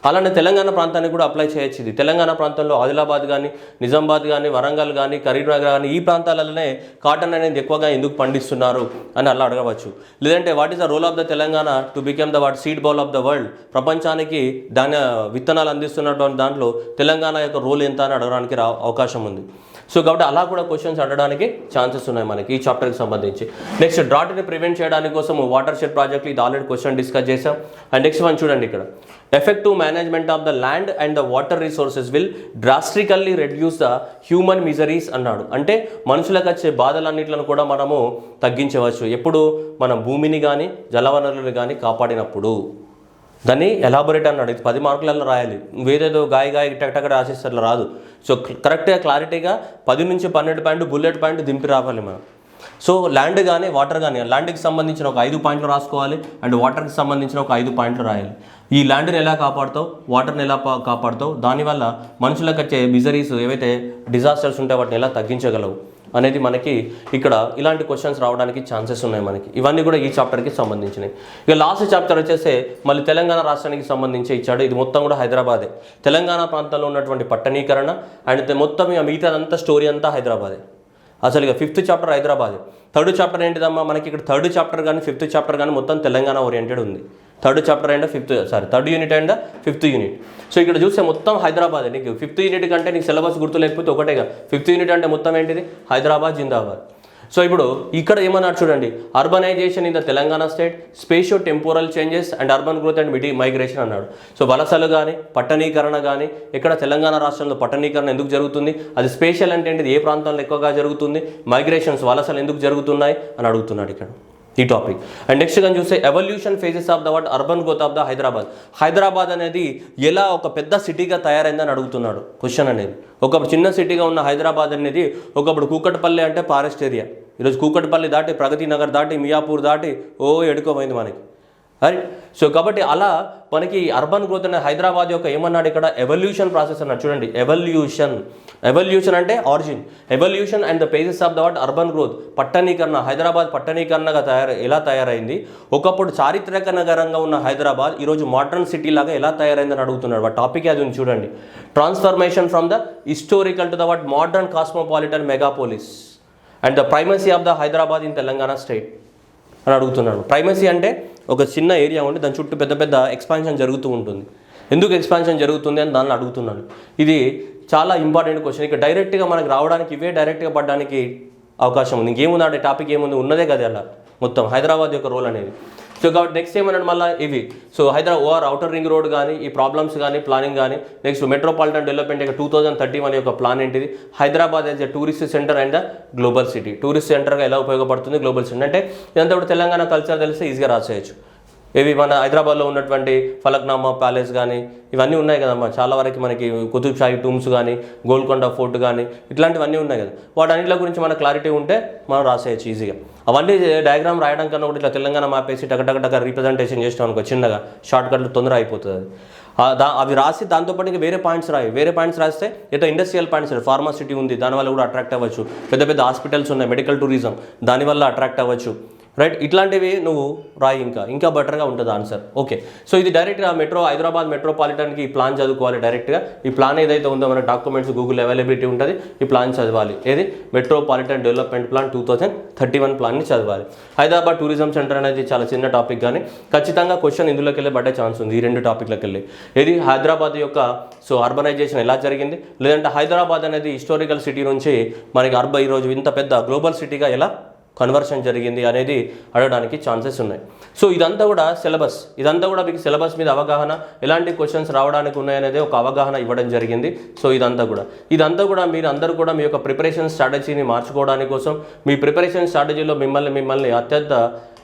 అలానే తెలంగాణ ప్రాంతానికి కూడా అప్లై చేయొచ్చు. ఇది తెలంగాణ ప్రాంతంలో ఆదిలాబాద్ కానీ, నిజామాబాద్ కానీ, వరంగల్ కానీ, కరీంనగర్ కానీ ఈ ప్రాంతాలలోనే కాటన్ అనేది ఎక్కువగా ఎందుకు పండిస్తున్నారు అని అలా అడగవచ్చు. లేదంటే what is the role of the Telangana to become the what seed bowl of the world, ప్రపంచానికి ధాన్య విత్తనాలు అందిస్తున్నటువంటి దాంట్లో తెలంగాణ యొక్క రోల్ ఎంత అని అడగడానికి అవకాశం ఉంది. సో కాబట్టి అలా కూడా క్వశ్చన్స్ అడగడానికి ఛాన్సెస్ ఉన్నాయి మనకి ఈ చాప్టర్కి సంబంధించి. నెక్స్ట్ డ్రాట్ని ప్రివెంట్ చేయడానికి కోసం వాటర్ షెడ్ ప్రాజెక్ట్, ఇది ఆల్రెడీ క్వశ్చన్ డిస్కస్ చేసాం. అండ్ నెక్స్ట్ వన్ చూడండి ఇక్కడ, effective management of the land and the water resources will drastically reduce the human miseries అన్నాడు. అంటే మనుషులకు వచ్చే బాధలన్నింటిని కూడా మనము తగ్గించవచ్చు ఎప్పుడు మనం భూమిని కానీ జలవనరులను కానీ కాపాడినప్పుడు. దాన్ని ఎలాబొరేట్ అన్నాడు, ఇది 10 మార్కులలో రాయాలి, వేరేదో గాయ టక్ రాసేస్తారు రాదు. సో కరెక్ట్గా క్లారిటీగా 10 నుంచి 12 పాయింట్ బుల్లెట్ పాయింట్ దింపి రావాలి మనం. సో ల్యాండ్ కానీ వాటర్ కానీ, ల్యాండ్కి సంబంధించిన ఒక 5 పాయింట్లు రాసుకోవాలి అండ్ వాటర్కి సంబంధించిన ఒక 5 పాయింట్లు రాయాలి. ఈ ల్యాండ్ని ఎలా కాపాడుతావు, వాటర్ని ఎలా కాపాడుతావు, దానివల్ల మనుషులకు వచ్చే మిజరీస్ ఏవైతే డిజాస్టర్స్ ఉంటాయో వాటిని ఎలా తగ్గించగలవు అనేది మనకి ఇక్కడ ఇలాంటి క్వశ్చన్స్ రావడానికి ఛాన్సెస్ ఉన్నాయి మనకి. ఇవన్నీ కూడా ఈ చాప్టర్కి సంబంధించినవి. ఇక లాస్ట్ చాప్టర్ వచ్చేస్తే మళ్ళీ తెలంగాణ రాష్ట్రానికి సంబంధించి ఇచ్చాడు. ఇది మొత్తం కూడా హైదరాబాదే, తెలంగాణ ప్రాంతంలో ఉన్నటువంటి పట్టణీకరణ అండ్ మొత్తం ఇక మిగతాదంతా స్టోరీ అంతా హైదరాబాదే. అసలు ఇక 5th చాప్టర్ హైదరాబాదే. 3rd చాప్టర్ ఏంటిదమ్మా మనకి ఇక్కడ 3rd చాప్టర్ కానీ 5th చాప్టర్ కానీ మొత్తం తెలంగాణ ఓరియంటెడ్ ఉంది. 3rd chapter and 3rd unit and 5th unit. So ఇక్కడ చూస్తే మొత్తం హైదరాబాద్. నీకు 5th యూనిట్ కంటే నీకు సిలబస్ గుర్తు లేకపోతే ఒకటేగా, 5th యూనిట్ అంటే మొత్తం ఏంటిది హైదరాబాద్ జిందాబాద్. సో ఇప్పుడు ఇక్కడ ఏమన్నాడు చూడండి, urbanisation in the Telangana state, spatio temporal changes and urban growth and migration అన్నాడు. సో వలసలు కానీ పట్టణీకరణ కానీ ఇక్కడ తెలంగాణ రాష్ట్రంలో పట్టణీకరణ ఎందుకు జరుగుతుంది, అది స్పేషల్ అంటే ఏంటిది, ఏ ప్రాంతంలో ఎక్కువగా జరుగుతుంది, మైగ్రేషన్స్ వలసలు ఎందుకు జరుగుతున్నాయి అని అడుగుతున్నాడు ఇక్కడ ఈ టాపిక్. అండ్ నెక్స్ట్ కానీ చూస్తే evolution phases of the what urban growth of the Hyderabad అనేది ఎలా ఒక పెద్ద సిటీగా తయారైందని అడుగుతున్నాడు క్వశ్చన్ అనేది. ఒకప్పుడు చిన్న సిటీగా ఉన్న హైదరాబాద్ అనేది ఒకప్పుడు కూకట్పల్లి అంటే ఫారెస్ట్ ఏరియా, ఈరోజు కూకట్పల్లి దాటి ప్రగతి నగర్ దాటి మియాపూర్ దాటి ఎడుకోమైంది మనకి. రైట్. సో కాబట్టి అలా మనకి అర్బన్ గ్రోత్ అనే హైదరాబాద్ యొక్క ఏమన్నాడు ఇక్కడ ఎవల్యూషన్ ప్రాసెస్ అన్నాడు. చూడండి, ఎవల్యూషన్ అంటే origin, evolution and the phases of the what urban growth, పట్టణీకరణ, హైదరాబాద్ పట్టణీకరణగా ఎలా తయారైంది, ఒకప్పుడు చారిత్రక నగరంగా ఉన్న హైదరాబాద్ ఈరోజు మోడర్న్ సిటీ లాగా ఎలా తయారైందని అడుగుతున్నాడు. వాటి టాపిక్ అది ఉంది చూడండి, transformation from the historical to the what modern cosmopolitan megapolis and the primacy of the Hyderabad in Telangana state అని అడుగుతున్నాడు. ప్రైమసీ అంటే ఒక చిన్న ఏరియా ఉండి దాని చుట్టూ పెద్ద పెద్ద ఎక్స్పాన్షన్ జరుగుతూ ఉంటుంది. ఎందుకు ఎక్స్పాన్షన్ జరుగుతుంది అని దాన్ని అడుగుతున్నాను. ఇది చాలా ఇంపార్టెంట్ క్వశ్చన్. ఇక డైరెక్ట్గా మనకు రావడానికి ఇవే డైరెక్ట్గా పడడానికి అవకాశం ఉంది. ఇంకేముంది టాపిక్ ఏముంది, ఉన్నదే కదా అలా మొత్తం హైదరాబాద్ యొక్క రోల్ అనేది. సో కాబట్టి నెక్స్ట్ ఏమన్నాడు మళ్ళీ ఇవి. So Hyderabad outer ring road కానీ ఈ ప్రాబ్లమ్స్ కానీ ప్లానింగ్ కానీ, నెక్స్ట్ మెట్రోపాలిటన్ డెవలప్మెంట్ యొక్క 2031 యొక్క ప్లాన్ ఏంటిది, Hyderabad as a tourist centre and the global city, tourist సెంటర్గా ఎలా ఉపయోగపడుతుంది గ్లోబల్ సిటీ. అంటే ఇదంతా కూడా తెలంగాణ కల్చర్ తెలిస్తే ఈజీగా రాసేయచ్చు. ఇవి మన హైదరాబాద్లో ఉన్నటువంటి ఫలక్నామా ప్యాలెస్ కానీ ఇవన్నీ ఉన్నాయి కదమ్మా, చాలా వరకు మనకి కుతుబ్ షాహీ టూమ్స్ కానీ గోల్కొండ ఫోర్ట్ కానీ ఇట్లాంటివన్నీ ఉన్నాయి కదా, వాటన్నిటి గురించి మన క్లారిటీ ఉంటే మనం రాసేయచ్చు ఈజీగా. అవన్నీ డయాగ్రామ్ రాయడం కన్నా కూడా ఇట్లా తెలంగాణ మ్యాప్ వేసి టక రీప్రజెంటేషన్ చేసినాం అనుకో చిన్నగా, షార్ట్ కట్లు తొందర అయిపోతుంది అది. అవి రాసి దాంతోపాటు ఇంకా వేరే పాయింట్స్ వేరే పాయింట్స్ రాస్తే ఏదో ఇండస్ట్రియల్ పాయింట్స్ ఫార్మాసిటీ ఉంది, దానివల్ల కూడా అట్రాక్ట్ అవ్వచ్చు. పెద్ద పెద్ద హాస్పిటల్స్ ఉన్నాయి, మెడికల్ టూరిజం, దానివల్ల అట్రాక్ట్ అవ్వచ్చు. రైట్, ఇట్లాంటివి నువ్వు రాయి, ఇంకా బెటర్గా ఉంటుంది ఆన్సర్. ఓకే, సో ఇది డైరెక్ట్గా హైదరాబాద్ మెట్రోపాలిటన్కి ఈ ప్లాన్ చదువుకోవాలి డైరెక్ట్గా. ఈ ప్లాన్ ఏదైతే ఉందో మన డాక్యుమెంట్స్ గూగుల్ అవైలబిలిటీ ఉంటుంది, ఈ ప్లాన్ చదవాలి. ఏది మెట్రోపాలిటన్ డెవలప్మెంట్ ప్లాన్ 2031 ప్లాన్ని చదవాలి. హైదరాబాద్ టూరిజం సెంటర్ అనేది చాలా చిన్న టాపిక్, కానీ ఖచ్చితంగా క్వశ్చన్ ఇందులోకి వెళ్ళి పడ్డే ఛాన్స్ ఉంది, ఈ 2 టాపిక్లకు వెళ్ళి. ఏది హైదరాబాద్ యొక్క అర్బనైజేషన్ ఎలా జరిగింది, లేదంటే హైదరాబాద్ అనేది హిస్టారికల్ సిటీ నుంచి మనకి ఈరోజు ఇంత పెద్ద గ్లోబల్ సిటీగా ఎలా కన్వర్షన్ జరిగింది అనేది అడగడానికి ఛాన్సెస్ ఉన్నాయి. సో ఇదంతా కూడా సిలబస్, మీకు సిలబస్ మీద అవగాహన, ఎలాంటి క్వశ్చన్స్ రావడానికి ఉన్నాయనేది ఒక అవగాహన ఇవ్వడం జరిగింది. సో ఇదంతా కూడా మీరు అందరూ కూడా మీ యొక్క ప్రిపరేషన్ స్ట్రాటజీని మార్చుకోవడానికి కోసం, మీ ప్రిపరేషన్ స్ట్రాటజీలో మిమ్మల్ని అత్యంత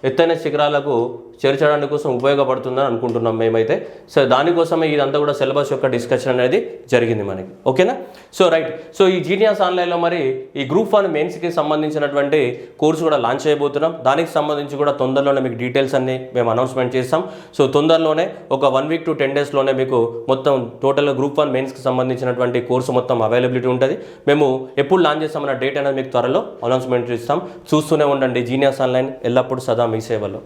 ఎత్తైన శిఖరాలకు చేర్చడానికి కోసం ఉపయోగపడుతుందని అనుకుంటున్నాం మేమైతే. సో దానికోసమే ఇదంతా కూడా సిలబస్ యొక్క డిస్కషన్ అనేది జరిగింది మనకి. ఓకేనా? సో రైట్, సో ఈ జీనియస్ ఆన్లైన్లో మరి ఈ గ్రూప్ 1 మెయిన్స్కి సంబంధించినటువంటి కోర్సు కూడా లాంచ్ చేయబోతున్నాం. దానికి సంబంధించి కూడా తొందరలోనే మీకు డీటెయిల్స్ అన్ని మేము అనౌన్స్మెంట్ చేస్తాం. సో తొందరలోనే ఒక 1 వీక్ to 10 డేస్లోనే మీకు మొత్తం టోటల్గా గ్రూప్ 1 మెయిన్స్కి సంబంధించినటువంటి కోర్సు మొత్తం అవైలబిలిటీ ఉంటుంది. మేము ఎప్పుడు లాంచ్ చేస్తామన్న డేట్ అనేది మీకు త్వరలో అనౌన్స్మెంట్ ఇస్తాం. చూస్తూనే ఉండండి జీనియస్ ఆన్లైన్, ఎల్లప్పుడూ సదా మీ సేవలో.